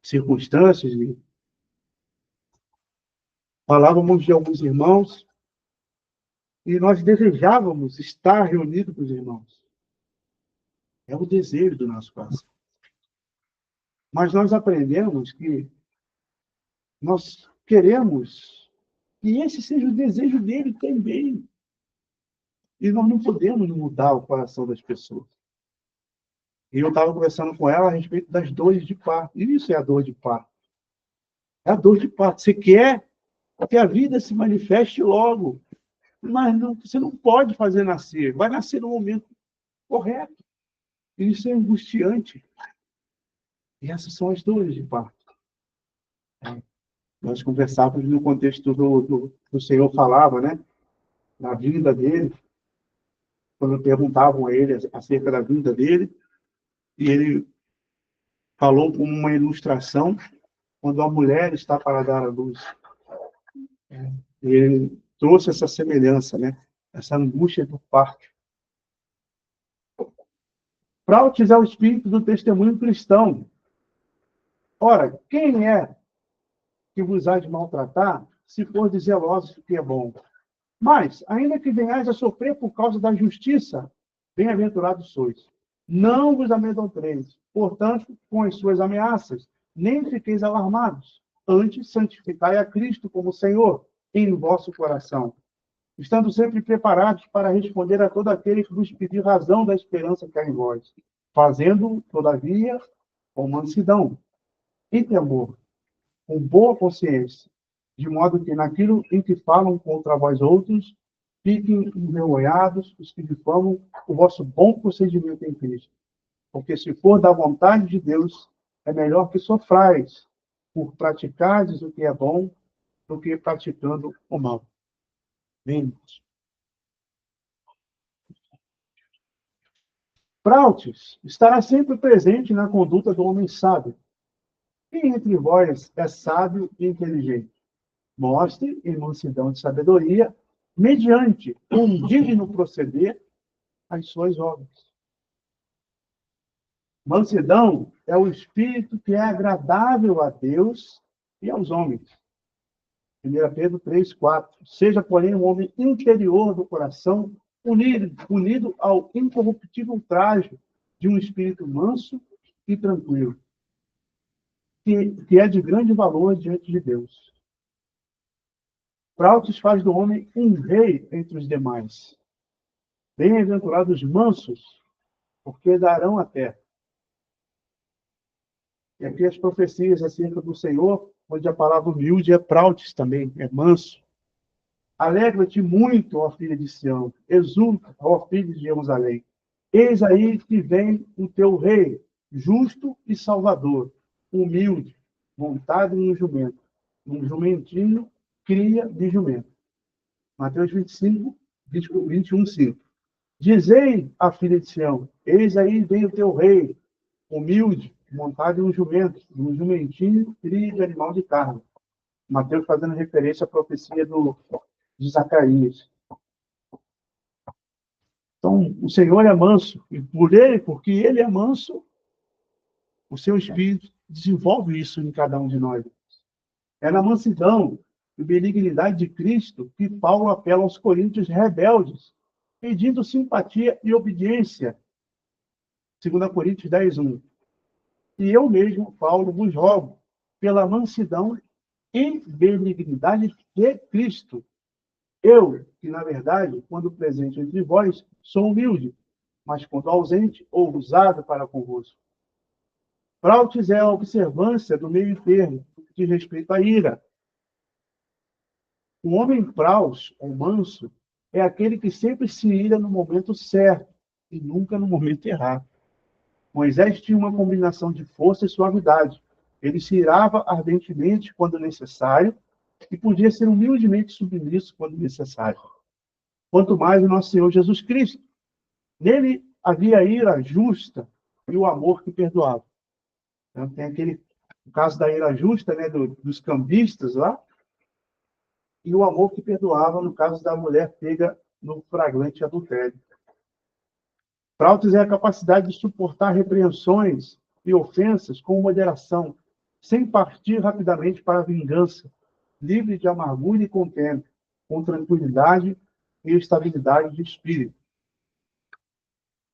Speaker 2: circunstâncias, e falávamos de alguns irmãos, e nós desejávamos estar reunidos com os irmãos. É o desejo do nosso coração. Mas nós aprendemos que nós queremos que esse seja o desejo dele também. E nós não podemos mudar o coração das pessoas. E eu estava conversando com ela a respeito das dores de parto. E isso é a dor de parto. É a dor de parto. Você quer que a vida se manifeste logo, mas você não pode fazer nascer. Vai nascer no momento correto. E isso é angustiante. E essas são as dores de parto. Nós conversávamos no contexto do Senhor falava, né? Na vinda dele, quando perguntavam a ele acerca da vinda dele, e ele falou como uma ilustração, quando a mulher está para dar à luz. E trouxe essa semelhança, né? Essa angústia do parto. Prautes é o espírito do testemunho cristão. Ora, quem é que vos há de maltratar, se for zelosos do que é bom? Mas, ainda que venhais a sofrer por causa da justiça, bem-aventurados sois. Não vos amedronteis, portanto, com as suas ameaças, nem fiqueis alarmados. Antes, santificai a Cristo como Senhor em vosso coração, estando sempre preparados para responder a todo aquele que vos pedir razão da esperança que há em vós, fazendo, todavia, com mansidão, em temor, com boa consciência, de modo que naquilo em que falam contra vós outros, fiquem envergonhados os que difamam o vosso bom procedimento em Cristo. Porque se for da vontade de Deus, é melhor que sofrais por praticardes o que é bom do que praticando o mal. Vemos. Prautes estará sempre presente na conduta do homem sábio. Quem entre vós é sábio e inteligente? Mostre em mansidão de sabedoria, mediante um digno proceder, as suas obras. Mansidão é o espírito que é agradável a Deus e aos homens. 1 Pedro 3, 4. Seja, porém, um homem interior do coração, unido ao incorruptível traje de um espírito manso e tranquilo, que é de grande valor diante de Deus. Prautes faz do homem um rei entre os demais. Bem-aventurados mansos, porque darão a terra. E aqui as profecias acerca do Senhor, onde a palavra humilde é prautes também, é manso. Alegra-te muito, ó filha de Sião, exulta, ó filho de Jerusalém. Eis aí que vem o teu rei, justo e salvador, humilde, montado em um jumento, um jumentinho, cria de jumento. Mateus 25, 21, 5. Dizei à filha de Sião, eis aí vem o teu rei, humilde, montado em um jumento, um jumentinho, cria de animal de carne. Mateus fazendo referência à profecia de Zacarias. Então, o Senhor é manso, e porque ele é manso, o seu Espírito desenvolve isso em cada um de nós. É na mansidão e benignidade de Cristo que Paulo apela aos coríntios rebeldes, pedindo simpatia e obediência. 2 Coríntios 10, 1. E eu mesmo, Paulo, vos rogo, pela mansidão e benignidade de Cristo. Eu, que na verdade, quando presente entre vós, sou humilde, mas quando ausente, ousado para convosco. Prautes é a observância do meio termo, que diz respeito à ira. O homem praus, ou manso, é aquele que sempre se ira no momento certo e nunca no momento errado. Moisés tinha uma combinação de força e suavidade. Ele se irava ardentemente quando necessário e podia ser humildemente submisso quando necessário. Quanto mais o nosso Senhor Jesus Cristo. Nele havia a ira justa e o amor que perdoava. Então, tem o caso da ira justa, né, dos cambistas lá, e o amor que perdoava no caso da mulher pega no flagrante adultério. Prautes é a capacidade de suportar repreensões e ofensas com moderação, sem partir rapidamente para a vingança, livre de amargura e contento, com tranquilidade e estabilidade de espírito.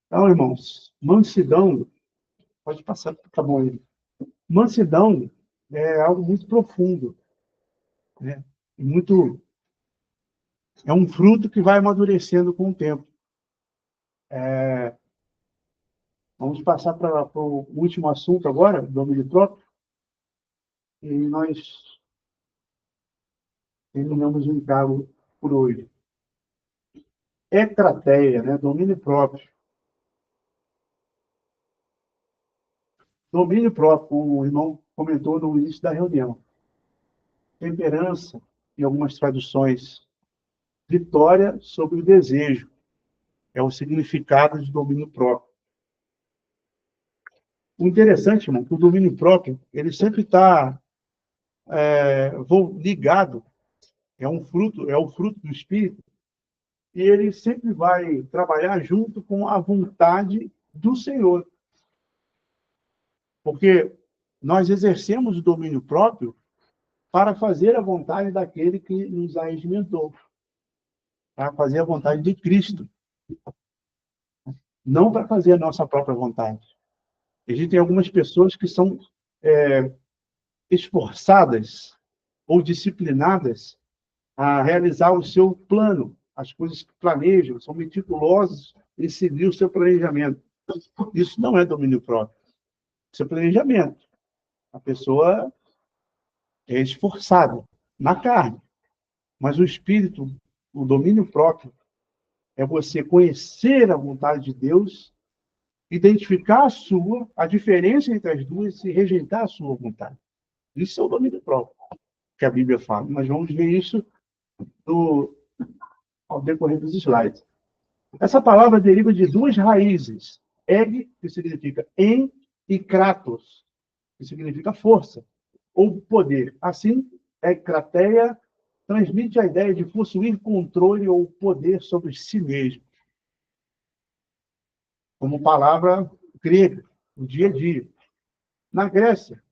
Speaker 2: Então, irmãos, mansidão, pode passar, tá bom aí. Mansidão é algo muito profundo, né? É um fruto que vai amadurecendo com o tempo. Vamos passar para o último assunto agora, domínio próprio, e nós terminamos o encargo por hoje. Estratégia, né? Domínio próprio. Domínio próprio, o irmão comentou no início da reunião. Temperança, em algumas traduções, vitória sobre o desejo. É o significado de domínio próprio. O interessante, irmão, que o domínio próprio, ele sempre está ligado é o fruto do Espírito, e ele sempre vai trabalhar junto com a vontade do Senhor. Porque nós exercemos o domínio próprio para fazer a vontade daquele que nos regimentou, para fazer a vontade de Cristo, não para fazer a nossa própria vontade. Existem algumas pessoas que são esforçadas ou disciplinadas a realizar o seu plano, as coisas que planejam, são meticulosos em seguir o seu planejamento. Isso não é domínio próprio. Isso é planejamento. A pessoa é esforçada na carne, mas o espírito, o domínio próprio, é você conhecer a vontade de Deus, identificar a diferença entre as duas e rejeitar a sua vontade. Isso é o domínio próprio que a Bíblia fala. Nós vamos ver isso ao decorrer dos slides. Essa palavra deriva de duas raízes. Eg, que significa em, e kratos, que significa força ou poder. Assim, krateia transmite a ideia de possuir controle ou poder sobre si mesmo. Como palavra grega, no dia a dia. Na Grécia,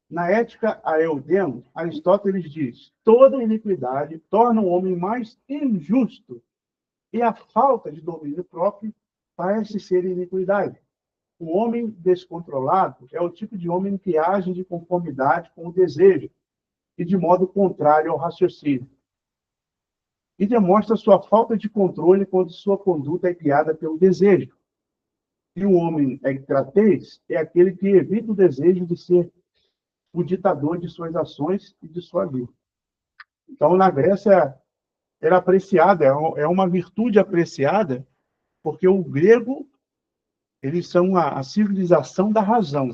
Speaker 2: na Ética a Eudemo, Aristóteles diz: toda iniquidade torna o homem mais injusto, e a falta de domínio próprio parece ser iniquidade. O homem descontrolado é o tipo de homem que age de conformidade com o desejo e de modo contrário ao raciocínio. E demonstra sua falta de controle quando sua conduta é guiada pelo desejo. E o homem egcratez é aquele que evita o desejo de ser o ditador de suas ações e de sua vida. Então, na Grécia, era apreciada, é uma virtude apreciada, porque o grego, eles são a civilização da razão.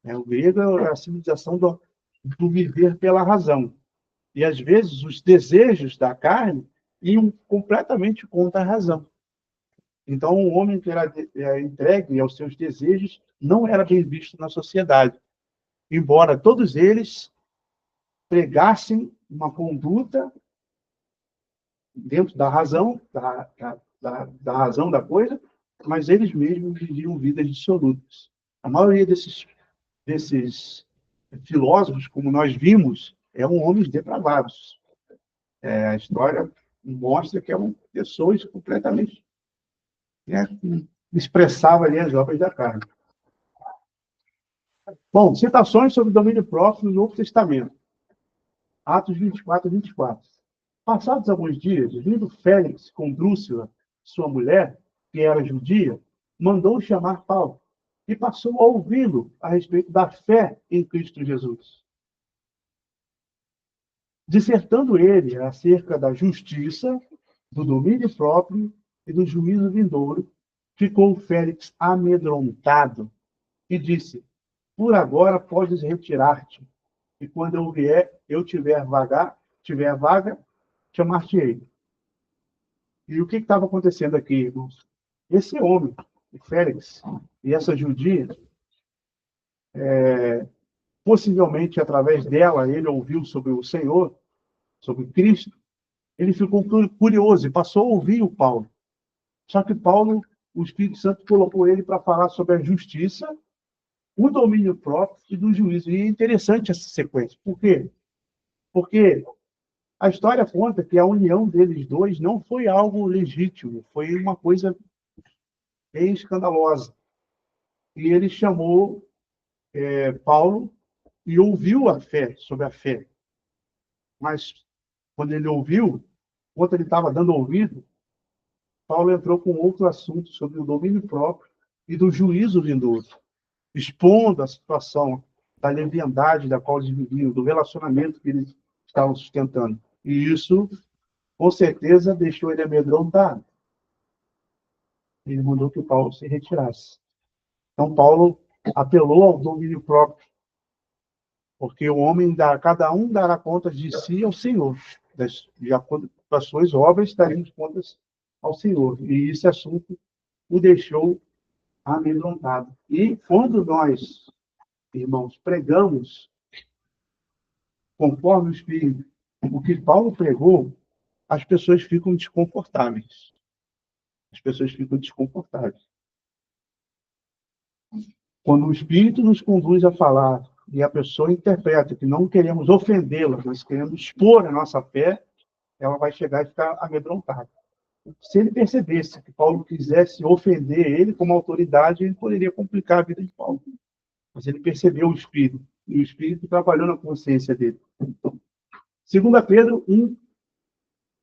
Speaker 2: O grego é a civilização do viver pela razão. E, às vezes, os desejos da carne iam completamente contra a razão. Então, o homem que era entregue aos seus desejos não era bem visto na sociedade. Embora todos eles pregassem uma conduta dentro da razão, da razão da coisa, mas eles mesmos viviam vidas dissolutas. A maioria desses filósofos, como nós vimos, eram homens depravados. A história mostra que eram pessoas completamente que expressavam ali as obras da carne. Bom, citações sobre o domínio próprio no Novo Testamento. Atos 24 e 24. Passados alguns dias, vindo Félix com Drúxila, sua mulher, que era judia, mandou chamar Paulo e passou a ouvi-lo a respeito da fé em Cristo Jesus. Dissertando ele acerca da justiça, do domínio próprio e do juízo vindouro, ficou Félix amedrontado e disse: por agora podes retirar-te, e quando eu tiver vaga, chamar-te-ei. E o que estava acontecendo aqui, irmãos? Esse homem, o Félix, e essa judia, possivelmente através dela, ele ouviu sobre o Senhor, sobre Cristo, ele ficou curioso e passou a ouvir o Paulo. Só que Paulo, o Espírito Santo colocou ele para falar sobre a justiça, o domínio próprio e do juízo. E é interessante essa sequência. Por quê? Porque a história conta que a união deles dois não foi algo legítimo, foi uma coisa bem escandalosa. E ele chamou Paulo e ouviu a fé, sobre a fé. Mas, quando ele ouviu, enquanto ele estava dando ouvido, Paulo entrou com outro assunto sobre o domínio próprio e do juízo vindouro, expondo a situação da leviandade da qual eles viviam, do relacionamento que eles estavam sustentando. E isso, com certeza, deixou ele amedrontado. Ele mandou que Paulo se retirasse. Então, Paulo apelou ao domínio próprio, porque o homem, cada um dará contas de si ao Senhor. De acordo com as suas obras, daremos contas ao Senhor. E esse assunto o deixou amedrontado. E quando nós, irmãos, pregamos conforme o Espírito, o que Paulo pregou, as pessoas ficam desconfortáveis. As pessoas ficam desconfortáveis. Quando o Espírito nos conduz a falar e a pessoa interpreta que não queremos ofendê-la, mas queremos expor a nossa fé, ela vai chegar e ficar amedrontada. Se ele percebesse que Paulo quisesse ofender ele como autoridade, ele poderia complicar a vida de Paulo. Mas ele percebeu o Espírito, e o Espírito trabalhou na consciência dele. 2 Pedro 1,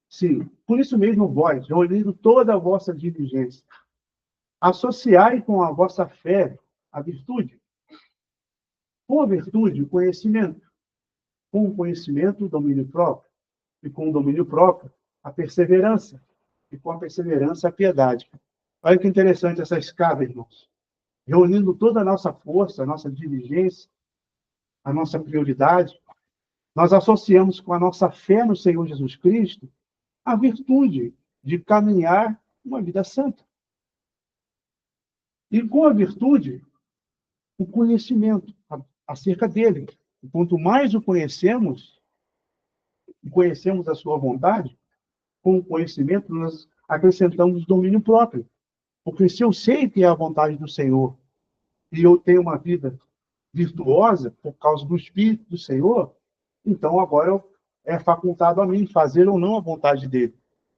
Speaker 2: 5. Por isso mesmo, vós, reunindo toda a vossa diligência, associai com a vossa fé a virtude. Com a virtude, o conhecimento. Com o conhecimento, o domínio próprio. E com o domínio próprio, a perseverança. E com a perseverança, a piedade. Olha que interessante essa escada, irmãos. Reunindo toda a nossa força, a nossa diligência, a nossa prioridade, nós associamos com a nossa fé no Senhor Jesus Cristo a virtude de caminhar uma vida santa. E com a virtude, o conhecimento acerca dele. E quanto mais o conhecemos a sua vontade, com o conhecimento nós acrescentamos domínio próprio. Porque se eu sei que é a vontade do Senhor e eu tenho uma vida virtuosa por causa do Espírito do Senhor, então agora é facultado a mim fazer ou não a vontade dele.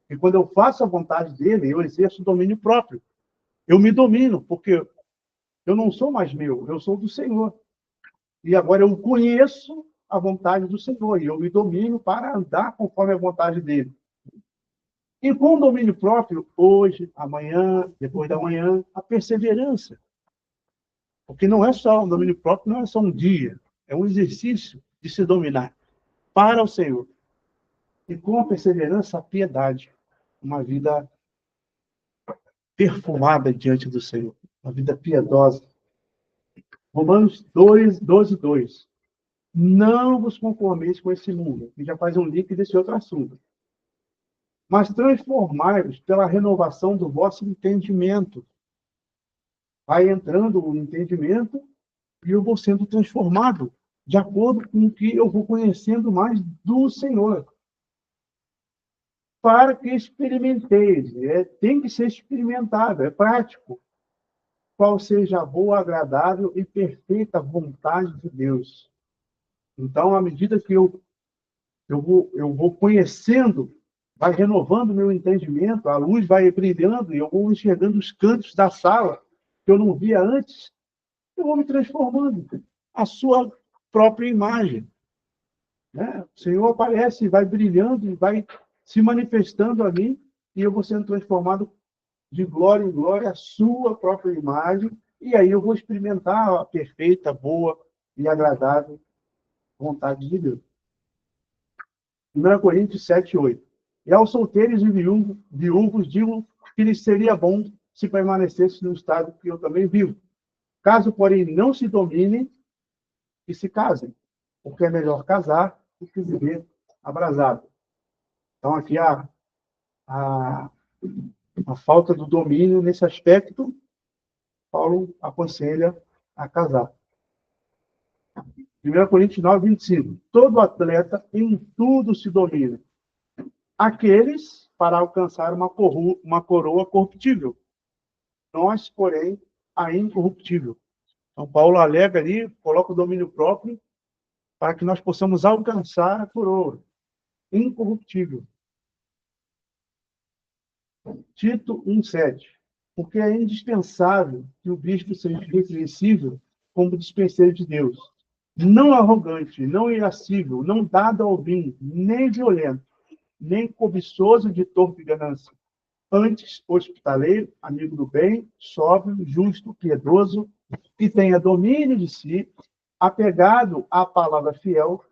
Speaker 2: E quando eu faço a vontade dele, eu exerço domínio próprio. Eu me domino, porque eu não sou mais meu, eu sou do Senhor. E agora eu conheço a vontade do Senhor e eu me domino para andar conforme a vontade dele. E com o domínio próprio, hoje, amanhã, depois da manhã, a perseverança. Porque não é só o domínio próprio, não é só um dia, é um exercício de se dominar para o Senhor. E com a perseverança, a piedade. Uma vida perfumada diante do Senhor. Uma vida piedosa. Romanos 2, 12, 2. Não vos conformeis com esse mundo. Que já faz um link desse outro assunto. Mas transformai-vos pela renovação do vosso entendimento. Vai entrando o entendimento e eu vou sendo transformado de acordo com o que eu vou conhecendo mais do Senhor. Para que experimenteis. Tem que ser experimentado, é prático. Qual seja a boa, agradável e perfeita vontade de Deus. Então, à medida que eu vou conhecendo, vai renovando o meu entendimento, a luz vai brilhando e eu vou enxergando os cantos da sala que eu não via antes, eu vou me transformando. A sua própria imagem. Né? O Senhor aparece, vai brilhando e vai se manifestando a mim e eu vou sendo transformado de glória em glória a sua própria imagem e aí eu vou experimentar a perfeita, boa e agradável vontade de Deus. 1 Coríntios 7, 8. E aos solteiros e viúvos digo que lhes seria bom se permanecesse no estado que eu também vivo. Caso, porém, não se dominem, que se casem, porque é melhor casar do que viver abrasado. Então, aqui a falta do domínio nesse aspecto, Paulo aconselha a casar. 1 Coríntios 9, 25. Todo atleta em tudo se domina. Aqueles para alcançar uma coroa corruptível. Nós, porém, a incorruptível. Então, Paulo alega ali, coloca o domínio próprio para que nós possamos alcançar a coroa incorruptível. Tito 1,7. Porque é indispensável que o bispo seja repreensível como dispenseiro de Deus. Não arrogante, não irascível, não dado ao vinho, nem violento, nem cobiçoso de torpe ganância. Antes, hospitaleiro, amigo do bem, sóbrio, justo, piedoso, que tenha domínio de si, apegado à palavra fiel,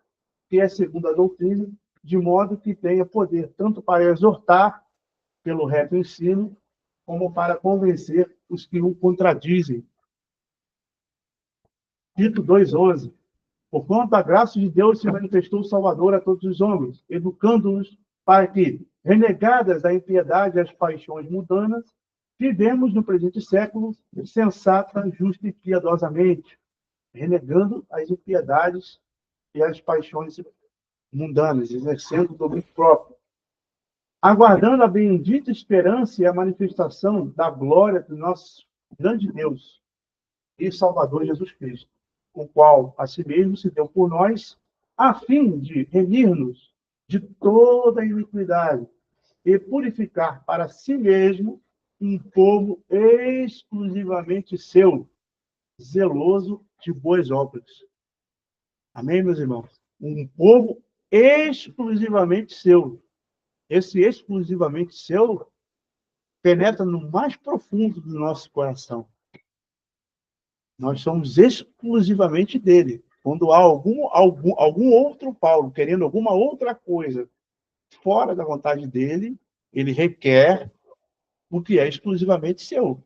Speaker 2: que é segundo a doutrina, de modo que tenha poder tanto para exortar pelo reto ensino, como para convencer os que o contradizem. Tito 2,11. Porquanto a graça de Deus se manifestou Salvador a todos os homens, educando-nos para que, renegadas a impiedade e as paixões mundanas, vivemos no presente século sensata, justa e piedosamente, renegando as impiedades e as paixões mundanas, exercendo o domínio próprio, aguardando a bendita esperança e a manifestação da glória do nosso grande Deus e Salvador Jesus Cristo, o qual a si mesmo se deu por nós, a fim de remir-nos de toda a iniquidade e purificar para si mesmo um povo exclusivamente seu, zeloso de boas obras. Amém, meus irmãos? Um povo exclusivamente seu. Esse exclusivamente seu penetra no mais profundo do nosso coração. Nós somos exclusivamente dele. Quando há algum outro Paulo querendo alguma outra coisa fora da vontade dele, ele requer o que é exclusivamente seu.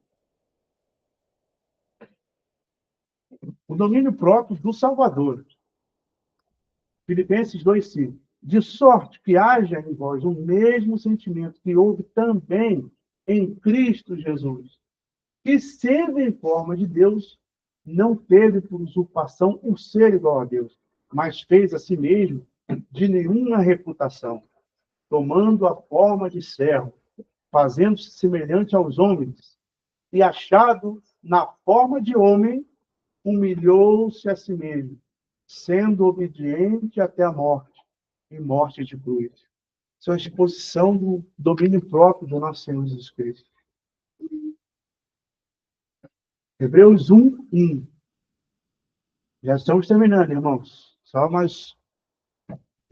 Speaker 2: O domínio próprio do Salvador. Filipenses 2,5. De sorte que haja em vós o mesmo sentimento que houve também em Cristo Jesus, que, sendo em forma de Deus, não teve por usurpação o ser igual a Deus, mas fez a si mesmo de nenhuma reputação, tomando a forma de servo, fazendo-se semelhante aos homens, e achado na forma de homem, humilhou-se a si mesmo, sendo obediente até a morte, e morte de cruz. Isso é a exposição do domínio próprio do nosso Senhor Jesus Cristo. Hebreus 1:1. Já estamos terminando, irmãos. Só mais.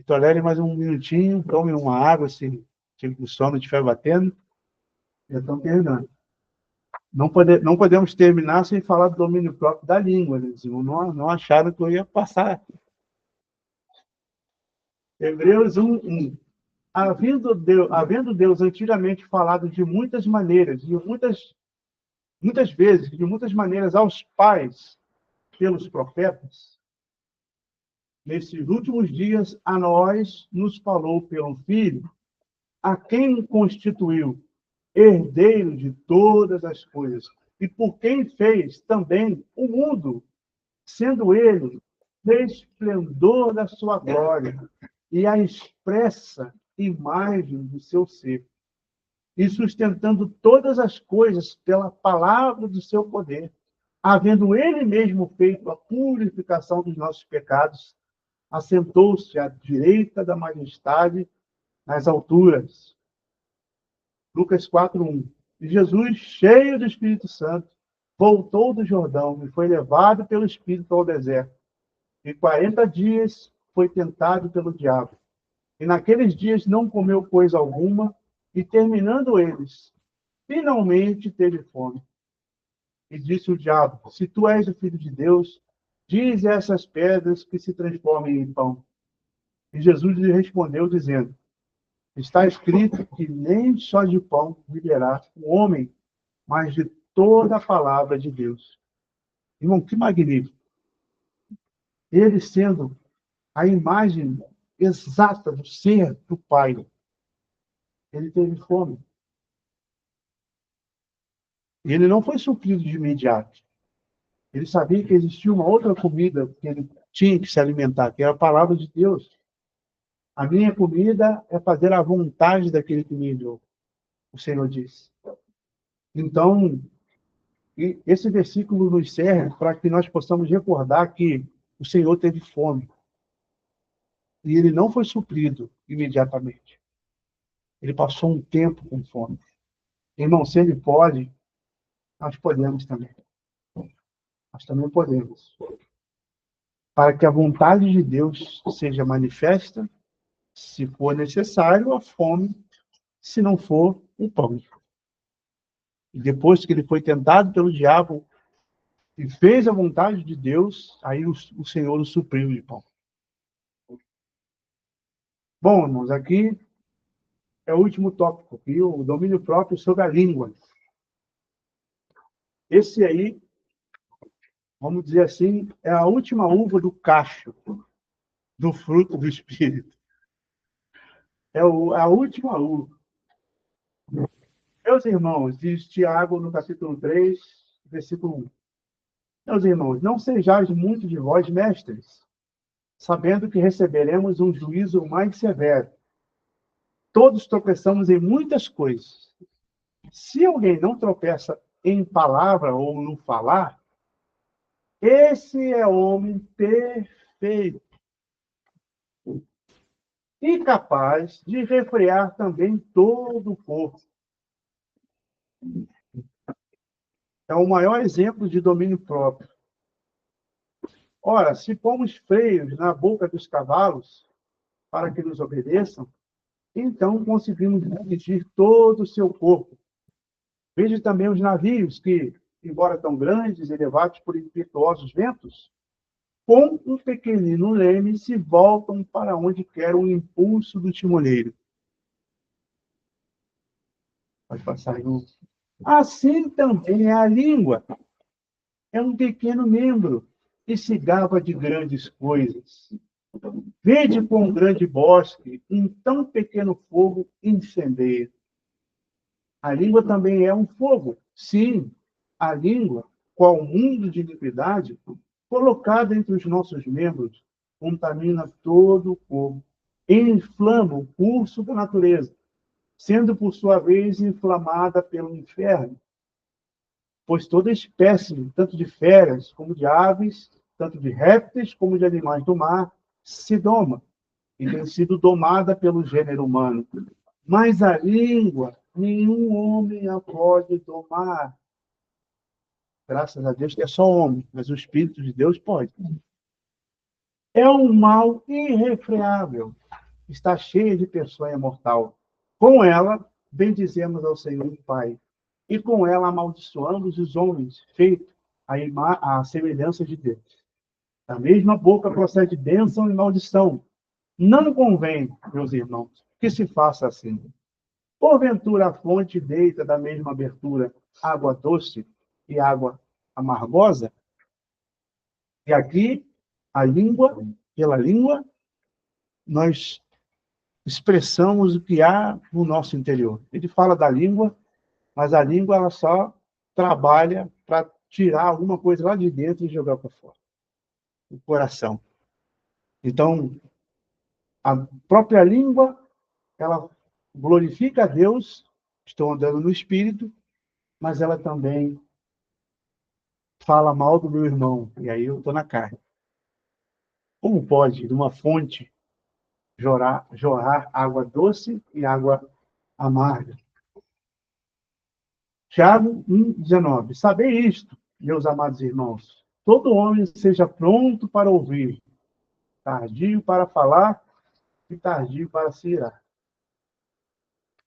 Speaker 2: Tolerem mais um minutinho, tome uma água se o sono estiver batendo. Já estamos terminando. Não podemos terminar sem falar do domínio próprio da língua. Né? Não acharam que eu ia passar. Hebreus 1:1. Havendo Deus antigamente falado de muitas maneiras, de muitas vezes, de muitas maneiras aos pais pelos profetas, nesses últimos dias a nós nos falou pelo Filho, a quem constituiu herdeiro de todas as coisas, e por quem fez também o mundo, sendo ele resplendor da sua glória e a expressa imagem do seu ser, e sustentando todas as coisas pela palavra do seu poder, havendo ele mesmo feito a purificação dos nossos pecados, assentou-se à direita da majestade nas alturas. Lucas 4:1. E Jesus, cheio do Espírito Santo, voltou do Jordão e foi levado pelo Espírito ao deserto. E 40 dias foi tentado pelo diabo. E naqueles dias não comeu coisa alguma, e terminando eles, finalmente teve fome. E disse o diabo: se tu és o Filho de Deus, dize a essas pedras que se transformem em pão. E Jesus lhe respondeu, dizendo: está escrito que nem só de pão viverá o homem, mas de toda a palavra de Deus. Irmão, que magnífico. Ele sendo a imagem exata do ser do Pai, ele teve fome. E ele não foi suprido de imediato. Ele sabia que existia uma outra comida que ele tinha que se alimentar, que era a palavra de Deus. A minha comida é fazer a vontade daquele que me enviou, o Senhor disse. Então, esse versículo nos serve para que nós possamos recordar que o Senhor teve fome. E ele não foi suprido imediatamente. Ele passou um tempo com fome. Irmão, se ele pode, nós podemos também. Nós também podemos. Para que a vontade de Deus seja manifesta, se for necessário, a fome, se não for, o pão. E depois que ele foi tentado pelo diabo e fez a vontade de Deus, aí o Senhor o supriu de pão. Bom, irmãos, aqui é o último tópico, aqui, o domínio próprio sobre a língua. Esse aí, vamos dizer assim, é a última uva do cacho, do fruto do Espírito. É a última uva. Meus irmãos, diz Tiago no capítulo 3, versículo 1. Meus irmãos, não sejais muito de vós mestres, sabendo que receberemos um juízo mais severo. Todos tropeçamos em muitas coisas. Se alguém não tropeça em palavra ou no falar, esse é homem perfeito e capaz de refrear também todo o corpo. É o maior exemplo de domínio próprio. Ora, se pomos freios na boca dos cavalos para que nos obedeçam, então conseguimos dirigir todo o seu corpo. Veja também os navios que, embora tão grandes e levados por impetuosos ventos, com um pequenino leme se voltam para onde quer o impulso do timoneiro. Pode passar aí. Assim também é a língua. É um pequeno membro e se gaba de grandes coisas. Vede com um grande bosque, um tão pequeno fogo incendeia. A língua também é um fogo. Sim, a língua, qual mundo de iniquidade, colocada entre os nossos membros, contamina todo o corpo e inflama o curso da natureza, sendo, por sua vez, inflamada pelo inferno. Pois toda espécie, tanto de feras como de aves, tanto de répteis como de animais do mar, se doma e tem sido domada pelo gênero humano. Mas a língua, nenhum homem a pode domar. Graças a Deus que é só homem, mas o Espírito de Deus pode. É um mal irrefreável, está cheia de peçonha mortal. Com ela, bendizemos ao Senhor e Pai, e com ela amaldiçoamos os homens, feitos à semelhança de Deus. Da mesma boca procede bênção e maldição. Não convém, meus irmãos, que se faça assim. Porventura a fonte deita da mesma abertura água doce e água amargosa? E aqui, pela língua, nós expressamos o que há no nosso interior. Ele fala da língua, mas a língua ela só trabalha para tirar alguma coisa lá de dentro e jogar para fora. O coração. Então, a própria língua, ela glorifica a Deus, estou andando no Espírito, mas ela também fala mal do meu irmão, e aí eu estou na carne. Como pode, de uma fonte, jorrar água doce e água amarga? Tiago 1,19. Sabei isto, meus amados irmãos. Todo homem seja pronto para ouvir, tardio para falar e tardio para se irar.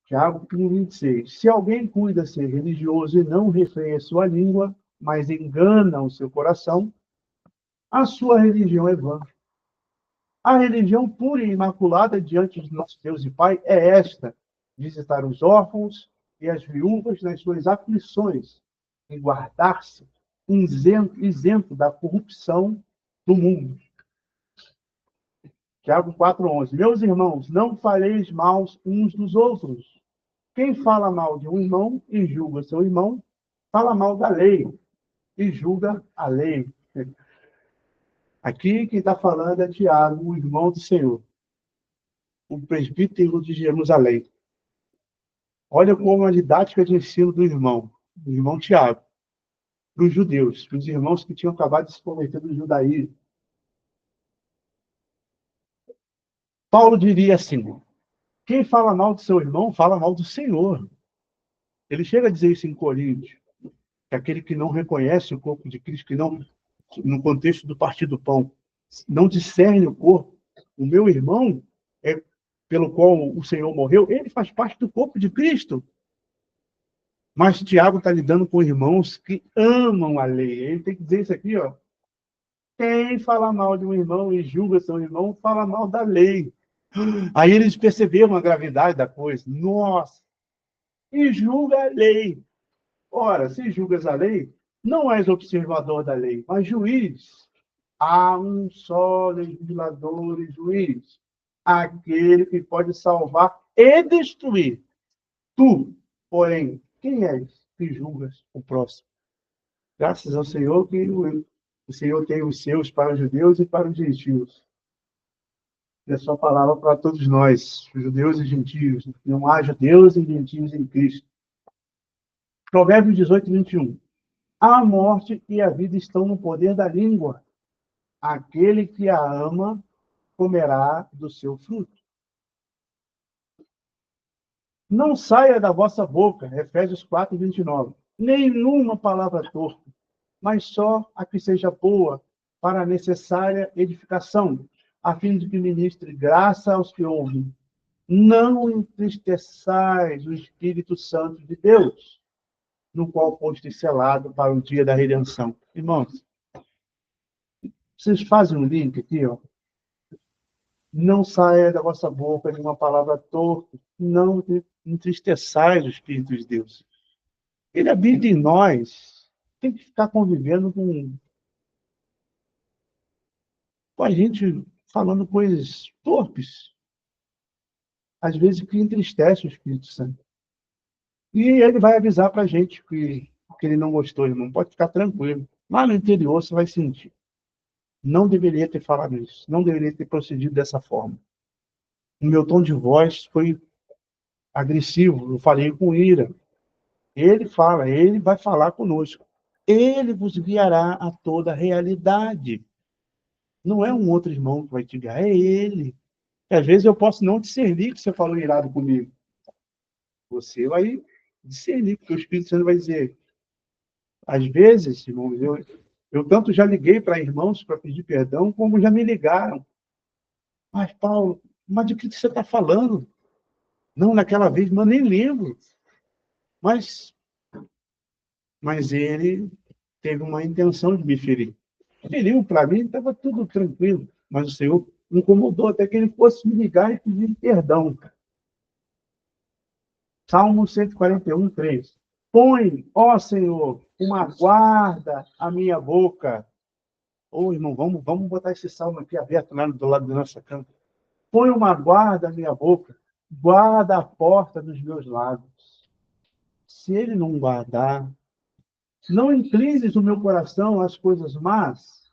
Speaker 2: Tiago 1,26. Se alguém cuida ser religioso e não refreia sua língua, mas engana o seu coração, a sua religião é vã. A religião pura e imaculada diante de nosso Deus e Pai é esta: visitar os órfãos e as viúvas nas suas aflições e guardar-se isento da corrupção do mundo. Tiago 4,11. Meus irmãos, não fareis mal uns dos outros. Quem fala mal de um irmão e julga seu irmão, fala mal da lei e julga a lei. Aqui quem está falando é Tiago, o irmão do Senhor, o presbítero de Jerusalém. Olha como a didática de ensino do irmão Tiago, para os judeus, para os irmãos que tinham acabado de se converter do judaísmo. Paulo diria assim: quem fala mal do seu irmão, fala mal do Senhor. Ele chega a dizer isso em Coríntios, que aquele que não reconhece o corpo de Cristo, que não, no contexto do partir do pão, não discerne o corpo, o meu irmão, pelo qual o Senhor morreu, ele faz parte do corpo de Cristo. Mas Tiago está lidando com irmãos que amam a lei. Ele tem que dizer isso aqui, ó. Quem fala mal de um irmão e julga seu irmão, fala mal da lei. Aí eles perceberam a gravidade da coisa. Nossa! E julga a lei. Ora, se julgas a lei, não és observador da lei, mas juiz. Há um só legislador e juiz, aquele que pode salvar e destruir. Tu, porém, quem és que julgas o próximo? Graças ao Senhor que o Senhor tem os seus para os judeus e para os gentios. e a sua palavra para todos nós, judeus e gentios. Não há judeus e gentios em Cristo. Provérbios 18, 21. A morte e a vida estão no poder da língua. Aquele que a ama comerá do seu fruto. Não saia da vossa boca, Efésios 4, 29, nenhuma palavra torta, mas só a que seja boa para a necessária edificação, a fim de que ministre graça aos que ouvem. Não entristeçais o Espírito Santo de Deus, no qual foste selado para o dia da redenção. Irmãos, vocês fazem um link aqui, ó. Não saia da vossa boca nenhuma palavra torta, não entristeçais o Espírito de Deus. Ele habita em nós, tem que ficar convivendo com a gente falando coisas torpes, às vezes que entristece o Espírito Santo. E ele vai avisar para a gente que ele não gostou, irmão. Pode ficar tranquilo. Lá no interior você vai sentir. Não deveria ter falado isso. Não deveria ter procedido dessa forma. O meu tom de voz foi agressivo. Eu falei com ira. Ele vai falar conosco. Ele vos guiará a toda a realidade. Não é um outro irmão que vai te guiar, é ele. E às vezes eu posso não discernir que você falou irado comigo. Você vai discernir, porque o Espírito Santo vai dizer. Às vezes, irmãos, eu tanto já liguei para irmãos para pedir perdão, como já me ligaram. Mas, Paulo, mas de que você está falando? Não, naquela vez, mas nem lembro. Mas ele teve uma intenção de me ferir. Feriu para mim, estava tudo tranquilo. Mas o Senhor incomodou até que ele fosse me ligar e pedir perdão. Salmo 141, 3. Põe, ó Senhor, uma guarda à minha boca. Ô, irmão, vamos botar esse salmo aqui aberto lá do lado da nossa cama. Põe uma guarda à minha boca, guarda a porta dos meus lábios. Se ele não guardar, não inclines o meu coração às coisas más,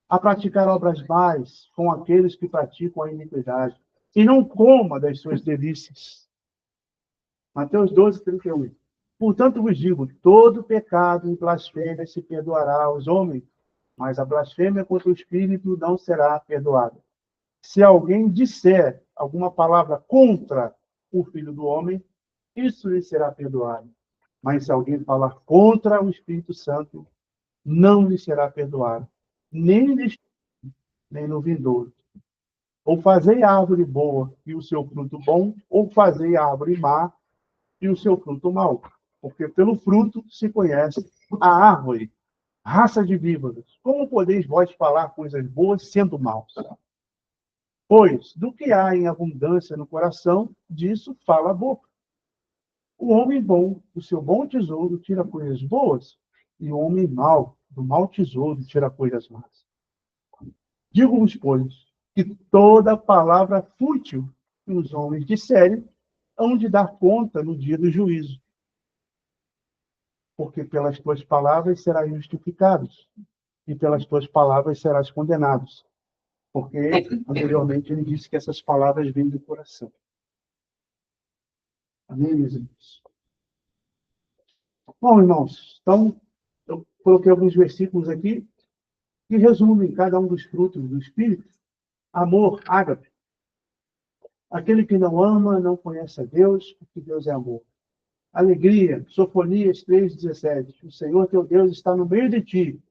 Speaker 2: a praticar obras más com aqueles que praticam a iniquidade, e não coma das suas delícias. Mateus 12, 31. Portanto vos digo, todo pecado e blasfêmia se perdoará aos homens, mas a blasfêmia contra o Espírito não será perdoada. Se alguém disser alguma palavra contra o Filho do Homem, isso lhe será perdoado. Mas se alguém falar contra o Espírito Santo, não lhe será perdoado, nem neste, nem no vindouro. Ou fazei a árvore boa e o seu fruto bom, ou fazei a árvore má e o seu fruto mau. Porque pelo fruto se conhece a árvore. Raça de víboras, como podeis vós falar coisas boas sendo maus? Pois, do que há em abundância no coração, disso fala a boca. O homem bom, do seu bom tesouro, tira coisas boas, e o homem mau, do mau tesouro, tira coisas más. Digo-vos, pois, que toda palavra fútil que os homens disserem, hão de dar conta no dia do juízo. Porque pelas tuas palavras serás justificado, e pelas tuas palavras serás condenado. Porque anteriormente ele disse que essas palavras vêm do coração. Amém, meus irmãos? Bom, irmãos, então eu coloquei alguns versículos aqui que resumem cada um dos frutos do Espírito. Amor, ágape. Aquele que não ama não conhece a Deus, porque Deus é amor. Alegria, Sofonias 3,17. O Senhor teu Deus está no meio de ti,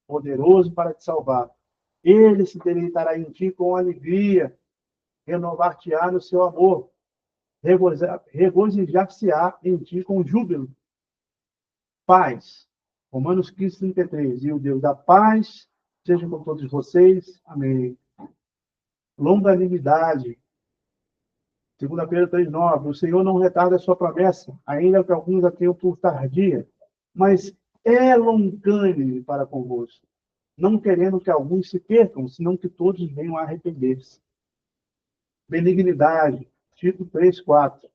Speaker 2: poderoso para te salvar. Ele se deleitará em ti com alegria, renovar-te-á no seu amor, regozijar-se-á em ti com júbilo. Paz. Romanos 15, 33. E o Deus da paz seja com todos vocês. Amém. Longanimidade. 2 Pedro 3,9. O Senhor não retarda a sua promessa, ainda que alguns a tenham por tardia, mas é longânime para convosco, não querendo que alguns se percam, senão que todos venham a arrepender-se. Benignidade. Tito 3,4.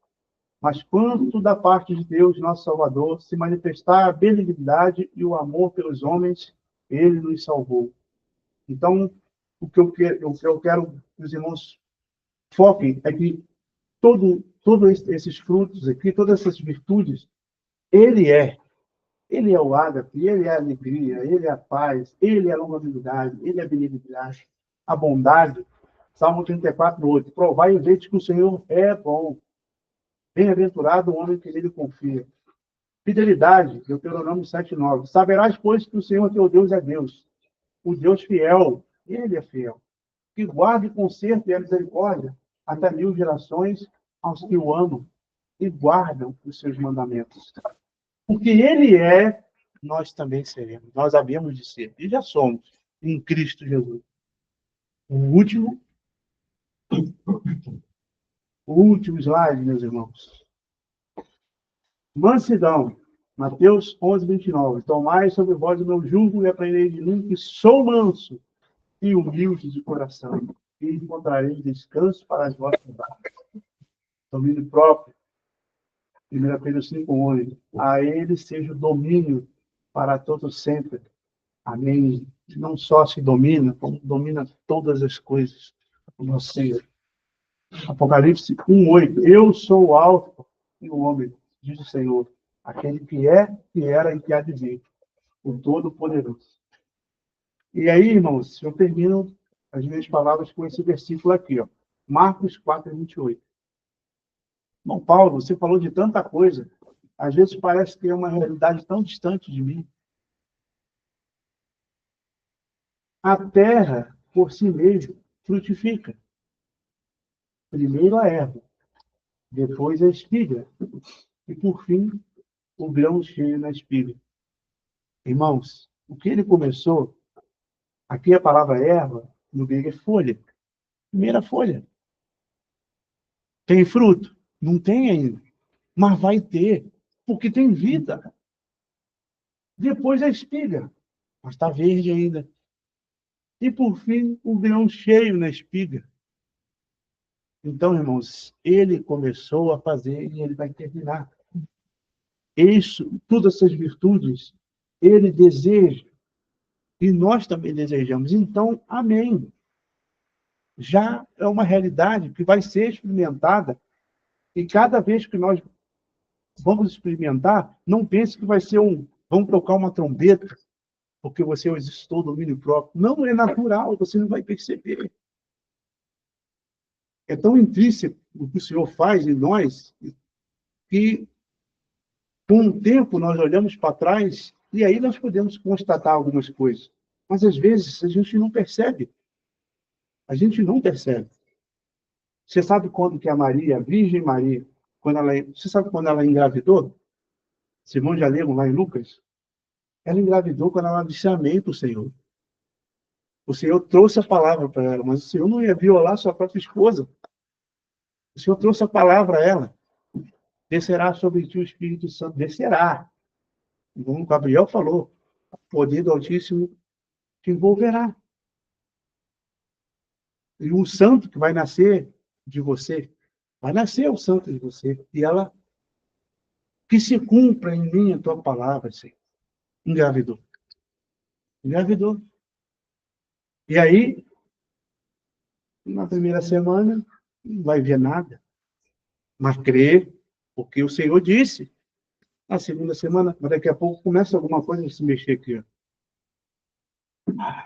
Speaker 2: Mas quando da parte de Deus, nosso Salvador, se manifestar a benignidade e o amor pelos homens, ele nos salvou. Então, o que eu quero que os irmãos foquem é que todos esses frutos aqui, todas essas virtudes, ele é. Ele é o ágape, ele é a alegria, ele é a paz, ele é a longanimidade, ele é a benignidade, a bondade. Salmo 34:8. Provai e vede que o Senhor é bom. Bem-aventurado o homem que nele confia. Fidelidade, Deuteronômio 7:9. Saberás, pois, que o Senhor teu Deus é Deus, o Deus fiel, ele é fiel, que guarda e conserva a misericórdia até 1000 gerações aos que o amam e guardam os seus mandamentos. Porque ele é, nós também seremos. Nós havíamos de ser. E já somos em Cristo Jesus. O último slide, meus irmãos. Mansidão. Mateus 11:29. Tomai sobre vós o meu jugo e aprendei de mim, que sou manso e humilde de coração. E encontrareis descanso para as vossas almas. Domínio próprio. 1 Pedro 5:11. A ele seja o domínio para todos sempre. Amém. Não só se domina, como domina todas as coisas. O nosso Senhor. Apocalipse 1:8. Eu sou o Alfa e o Ômega, diz o Senhor, aquele que é, que era e que há de vir, o Todo-Poderoso. E aí, irmãos, eu termino as minhas palavras com esse versículo aqui, ó. Marcos 4:28. Bom, Paulo, você falou de tanta coisa. Às vezes parece que é uma realidade tão distante de mim. A terra, por si mesma, frutifica. Primeiro a erva, depois a espiga, e por fim o grão cheio na espiga. Irmãos, o que ele começou, aqui a palavra erva, no grego é folha. Primeira folha. Tem fruto? Não tem ainda. Mas vai ter, porque tem vida. Depois a espiga, mas está verde ainda. E por fim, o grão cheio na espiga. Então, irmãos, ele começou a fazer e ele vai terminar. Isso, todas essas virtudes, ele deseja. E nós também desejamos. Então, amém. Já é uma realidade que vai ser experimentada. E cada vez que nós vamos experimentar, não pense que vai ser vamos tocar uma trombeta, porque você exercitou o domínio próprio. Não é natural, você não vai perceber. É tão intrínseco o que o Senhor faz em nós, que com o tempo nós olhamos para trás e aí nós podemos constatar algumas coisas. Mas às vezes a gente não percebe. A gente não percebe. Você sabe quando que a Maria, a Virgem Maria, você sabe quando ela engravidou? Simão já lemos lá em Lucas. Ela engravidou quando ela disse amém para o Senhor. O Senhor trouxe a palavra para ela, mas o Senhor não ia violar sua própria esposa. O Senhor trouxe a palavra a ela. Descerá sobre ti o Espírito Santo. Descerá. Como o Gabriel falou, o poder do Altíssimo te envolverá. E o santo que vai nascer de você, vai nascer o santo de você. E ela, que se cumpra em mim a tua palavra, Senhor. Engravidou. Engravidou. E aí, na primeira semana, não vai ver nada. Mas crê, porque o Senhor disse. Na segunda semana, mas daqui a pouco começa alguma coisa a se mexer aqui. Ó.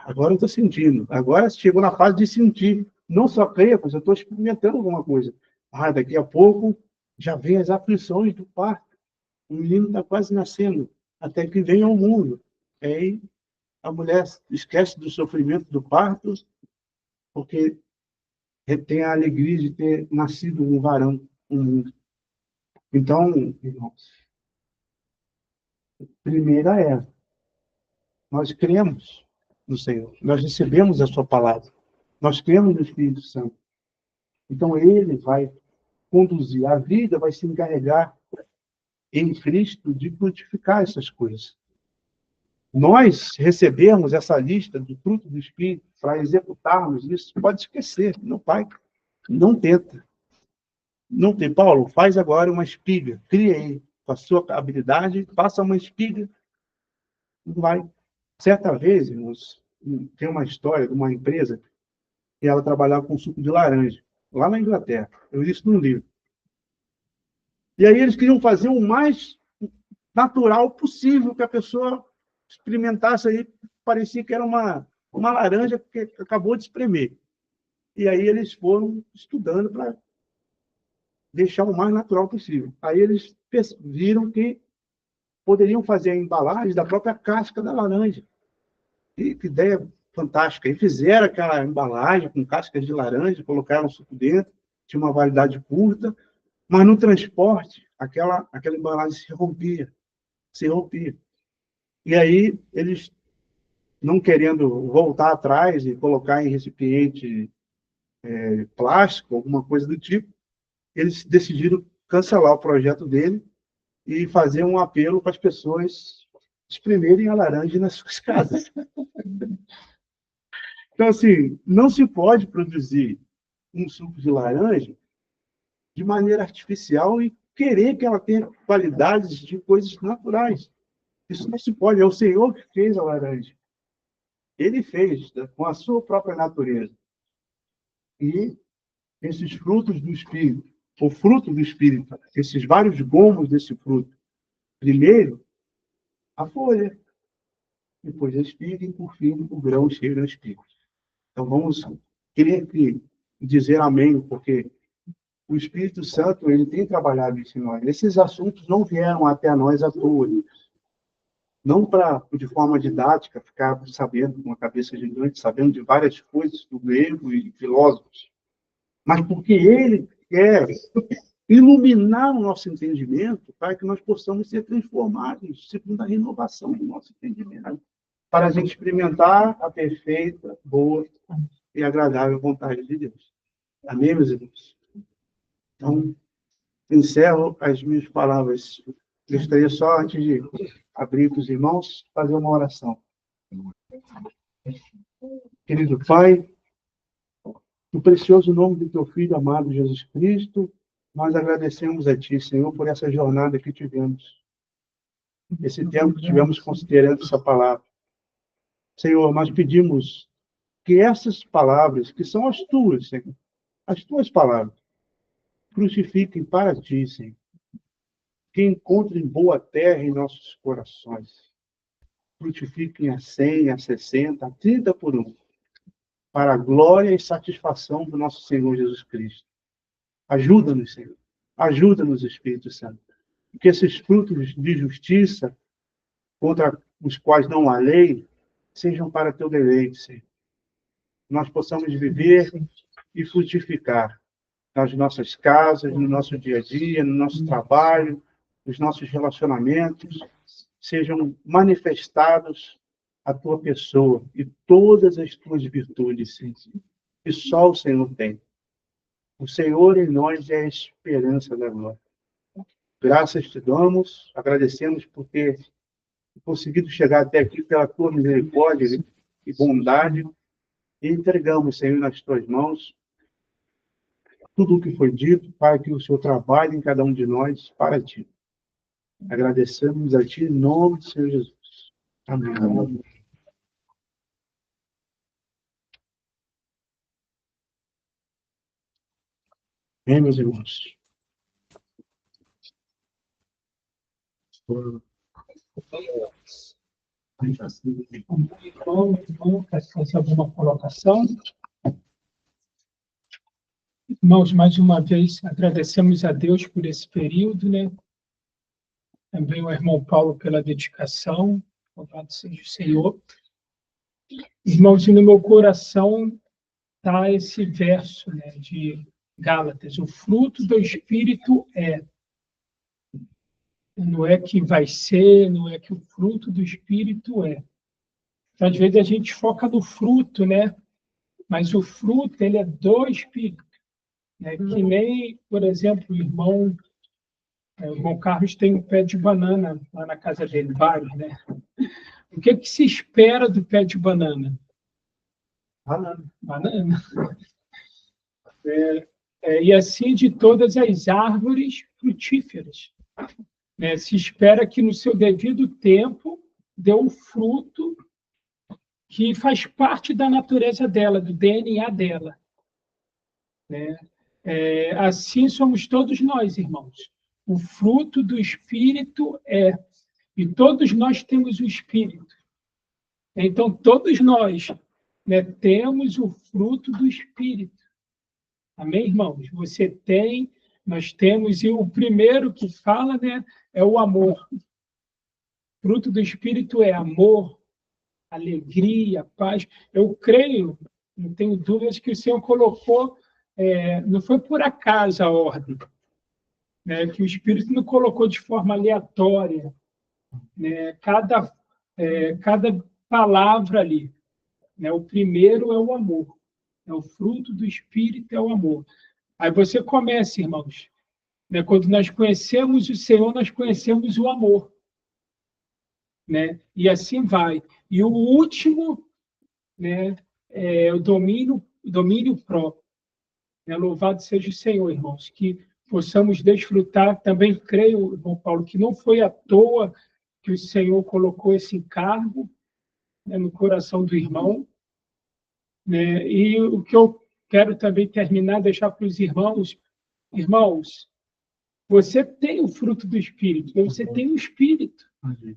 Speaker 2: Agora eu estou sentindo. Agora chegou na fase de sentir. Não só creia, mas eu estou experimentando alguma coisa. Daqui a pouco já vem as aflições do parto. O menino está quase nascendo, até que venha ao mundo. Aí a mulher esquece do sofrimento do parto, porque tem a alegria de ter nascido um varão no mundo. Então, irmãos, primeira é, nós cremos no Senhor, nós recebemos a sua palavra, nós cremos no Espírito Santo. Então, ele vai conduzir, a vida vai se encarregar em Cristo de frutificar essas coisas. Nós recebemos essa lista do fruto do Espírito para executarmos isso, pode esquecer, não vai, não tenta. Não tem, Paulo, faz agora uma espiga, cria aí, com a sua habilidade, faça uma espiga, não vai. Certa vez, irmãos, tem uma história de uma empresa que ela trabalhava com suco de laranja. lá na Inglaterra. Eu li isso num livro. E aí eles queriam fazer o mais natural possível, que a pessoa experimentasse aí, parecia que era uma laranja que acabou de espremer. E aí eles foram estudando para deixar o mais natural possível. Aí eles viram que poderiam fazer a embalagem da própria casca da laranja. E que ideia fantástica. E fizeram aquela embalagem com cascas de laranja, colocaram suco dentro, tinha uma validade curta, mas no transporte, aquela embalagem se rompia. Se rompia. E aí, eles, não querendo voltar atrás e colocar em recipiente plástico, alguma coisa do tipo, eles decidiram cancelar o projeto dele e fazer um apelo para as pessoas espremerem a laranja nas suas casas. Então, assim, não se pode produzir um suco de laranja de maneira artificial e querer que ela tenha qualidades de coisas naturais. Isso não se pode. É o Senhor que fez a laranja. Ele fez, né, com a sua própria natureza. E esses frutos do Espírito, o fruto do Espírito, esses vários gomos desse fruto. Primeiro, a folha, depois a espiga e, por fim, o grão cheio da espiga. Então, vamos crer que dizer amém, porque o Espírito Santo ele tem trabalhado isso em nós. Esses assuntos não vieram até nós à toa. Não para, de forma didática, ficar sabendo, com a cabeça gigante, sabendo de várias coisas do grego e filósofos, mas porque ele quer iluminar o nosso entendimento para que nós possamos ser transformados segundo a renovação do nosso entendimento, para a gente experimentar a perfeita, boa e agradável vontade de Deus. Amém, meus irmãos? Então, encerro as minhas palavras. Gostaria só, antes de abrir para os irmãos, fazer uma oração. Querido Pai, no precioso nome do teu Filho amado Jesus Cristo, nós agradecemos a Ti, Senhor, por essa jornada que tivemos. Esse tempo que tivemos considerando essa palavra. Senhor, nós pedimos que essas palavras, que são as Tuas, Senhor, as Tuas palavras, frutifiquem para Ti, Senhor. Que encontrem boa terra em nossos corações. Frutifiquem a 100, a 60, a 30 por um, para a glória e satisfação do nosso Senhor Jesus Cristo. Ajuda-nos, Senhor. Ajuda-nos, Espírito Santo. Que esses frutos de justiça, contra os quais não há lei, sejam para teu deleite, Senhor. Nós possamos viver e frutificar nas nossas casas, no nosso dia a dia, no nosso trabalho, nos nossos relacionamentos, sejam manifestados a tua pessoa e todas as tuas virtudes, Senhor, que só o Senhor tem. O Senhor em nós é a esperança da glória. Graças te damos, agradecemos por ter conseguido chegar até aqui pela tua misericórdia e bondade, e entregamos, Senhor, nas tuas mãos tudo o que foi dito, para que o Senhor trabalhe em cada um de nós para ti. Agradecemos a ti em nome do Senhor Jesus. Amém. Amém. Bem, meus irmãos.
Speaker 1: Bom, quer fazer alguma colocação? Irmãos, mais uma vez, agradecemos a Deus por esse período, né? Também o irmão Paulo pela dedicação. Louvado seja o Senhor. Irmãos, no meu coração está esse verso, né, de Gálatas. O fruto do Espírito é. Não é que vai ser, não é que o fruto do Espírito é. Então, às vezes a gente foca no fruto, né? Mas o fruto, ele é do Espírito. Né? Que nem, por exemplo, o irmão Carlos tem um pé de banana lá na casa dele, vários, né? O que se espera do pé de banana? Banana. E assim de todas as árvores frutíferas. Né? Se espera que no seu devido tempo dê um fruto que faz parte da natureza dela, do DNA dela. Né? Assim somos todos nós, irmãos. O fruto do Espírito e todos nós temos o Espírito. Então, todos nós, né, temos o fruto do Espírito. Amém, irmãos? Você tem, nós temos, e o primeiro que fala, né, é o amor. O fruto do Espírito é amor, alegria, paz. Eu creio, não tenho dúvidas, que o Senhor colocou, não foi por acaso a ordem, né, que o Espírito não colocou de forma aleatória, né, cada palavra ali. Né, o primeiro é o amor. Né, o fruto do Espírito é o amor. Aí você começa, irmãos. Né, quando nós conhecemos o Senhor, nós conhecemos o amor. Né, e assim vai. E o último, né, é o domínio próprio. Né, louvado seja o Senhor, irmãos, que possamos desfrutar. Também creio, irmão Paulo, que não foi à toa que o Senhor colocou esse encargo, né, no coração do irmão. Né? E o que eu quero também terminar, deixar para os irmãos, você tem o fruto do Espírito, você tem o Espírito.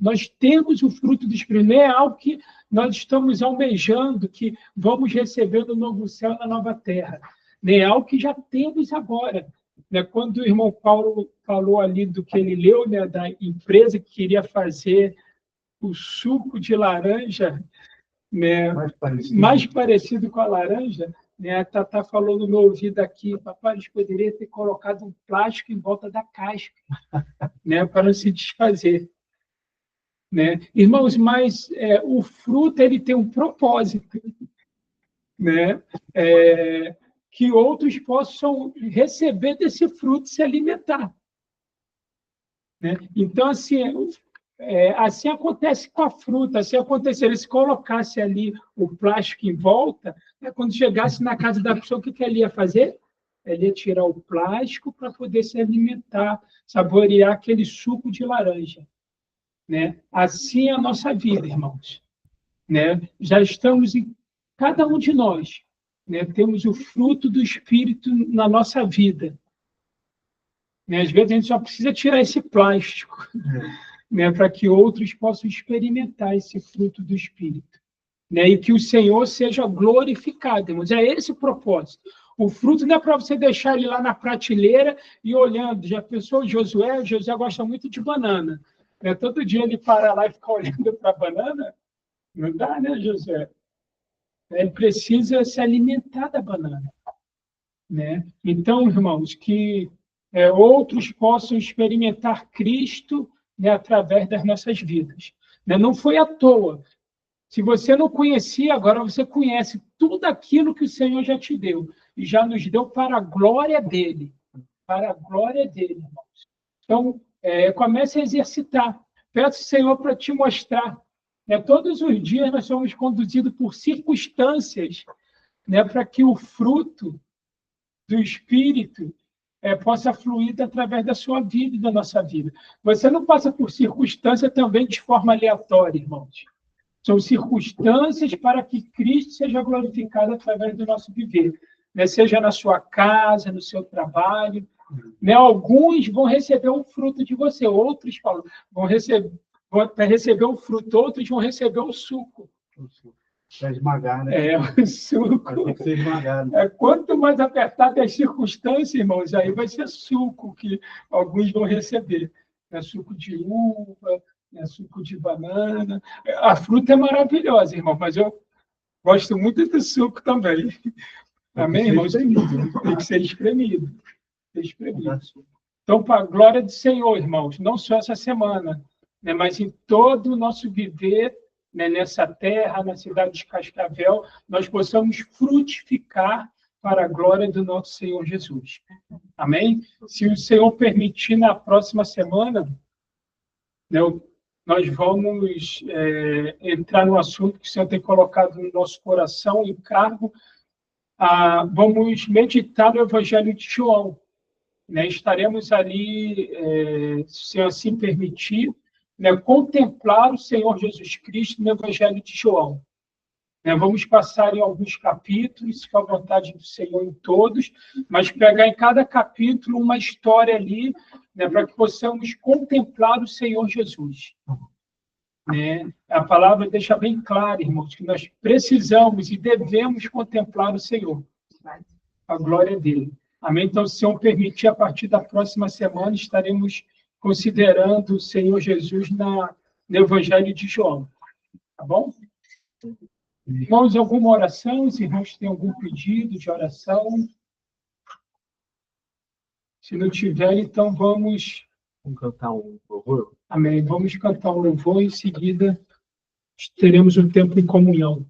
Speaker 1: Nós temos o fruto do Espírito, não é algo que nós estamos almejando, que vamos receber no novo céu e na nova terra. Nem é algo que já temos agora. Né? Quando o irmão Paulo falou ali do que ele leu, né, da empresa que queria fazer o suco de laranja, né, mais parecido com a laranja, né, a Tatá falou no meu ouvido aqui, papai, eles poderiam ter colocado um plástico em volta da casca, né, para não se desfazer. Né? Irmãos, mas o fruto ele tem um propósito, né? Que outros possam receber desse fruto e se alimentar. Né? Então, assim acontece com a fruta, assim aconteceria se colocasse ali o plástico em volta, né? Quando chegasse na casa da pessoa, o que ele ia fazer? Ele ia tirar o plástico para poder se alimentar, saborear aquele suco de laranja. Né? Assim é a nossa vida, irmãos. Né? Já estamos em cada um de nós, né? Temos o fruto do Espírito na nossa vida. Né? Às vezes a gente só precisa tirar esse plástico, né? Para que outros possam experimentar esse fruto do Espírito. Né? E que o Senhor seja glorificado, irmãos. É esse o propósito. O fruto não é para você deixar ele lá na prateleira e olhando. Já pensou Josué? Josué gosta muito de banana. Né? Todo dia ele para lá e fica olhando para a banana. Não dá, né, Josué? Ele precisa se alimentar da banana. Né? Então, irmãos, que outros possam experimentar Cristo, né, através das nossas vidas. Né? Não foi à toa. Se você não conhecia, agora você conhece tudo aquilo que o Senhor já te deu. E já nos deu para a glória dele. Para a glória dele, irmãos. Então, comece a exercitar. Peço ao Senhor para te mostrar. Né? Todos os dias nós somos conduzidos por circunstâncias, né, para que o fruto do Espírito possa fluir através da sua vida e da nossa vida. Você não passa por circunstância também de forma aleatória, irmãos. São circunstâncias para que Cristo seja glorificado através do nosso viver. Né? Seja na sua casa, no seu trabalho. Né? Alguns vão receber um fruto de você, outros, Paulo, vão receber o fruto, outros vão receber o suco.
Speaker 2: Para esmagar, né?
Speaker 1: O suco.
Speaker 2: Tem que ser esmagado.
Speaker 1: Quanto mais apertada as circunstâncias, irmãos, aí vai ser suco que alguns vão receber. Suco de uva, suco de banana. A fruta é maravilhosa, irmão, mas eu gosto muito do suco também. Amém, irmãos? Tem que ser espremido. Então, para a glória do Senhor, irmãos, não só essa semana, né, mas em todo o nosso viver, né, nessa terra, na cidade de Cascavel, nós possamos frutificar para a glória do nosso Senhor Jesus. Amém? Se o Senhor permitir, na próxima semana, né, nós vamos entrar no assunto que o Senhor tem colocado no nosso coração, encargo. Vamos meditar no Evangelho de João. Né? Estaremos ali, se assim permitir, né, contemplar o Senhor Jesus Cristo no Evangelho de João. né? Vamos passar em alguns capítulos, com a vontade do Senhor em todos, mas pegar em cada capítulo uma história ali, né, para que possamos contemplar o Senhor Jesus. Né? A palavra deixa bem claro, irmãos, que nós precisamos e devemos contemplar o Senhor, a glória dele. Amém? Então, se o Senhor permitir, a partir da próxima semana, estaremos considerando o Senhor Jesus no Evangelho de João. Tá bom? Irmãos, alguma oração? Os irmãos têm algum pedido de oração? Se não tiver, então vamos
Speaker 2: cantar um louvor.
Speaker 1: Amém. Vamos cantar um louvor e em seguida teremos um tempo em comunhão.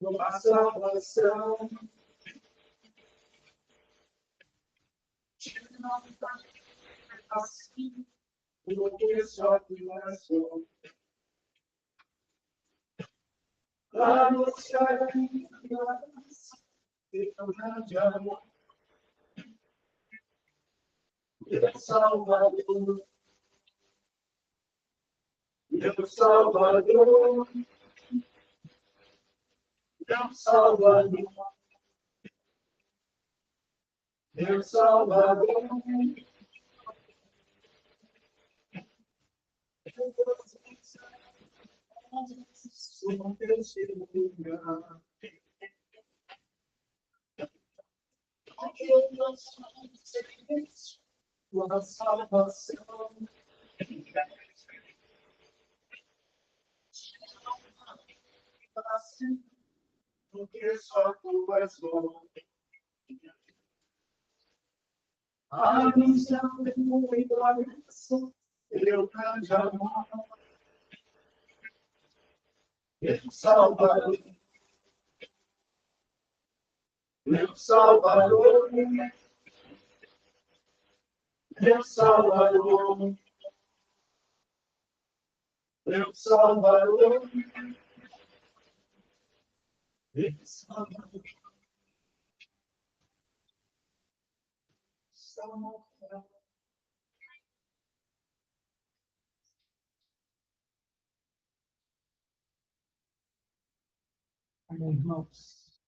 Speaker 3: Uma salvação assim, porque só tu és bom. Anunciar a minha graça, e tão grande amor. Meu Salvador, meu Salvador, meu Salvador, meu Salvador. Sou teu lugar. Eu não sei tua salvação. Porque só tu és bom. A visão de muito abraço, eu grande amor. Meu Salvador, meu Salvador, meu Salvador, meu Salvador, meu Salvador.
Speaker 1: Amém, irmãos.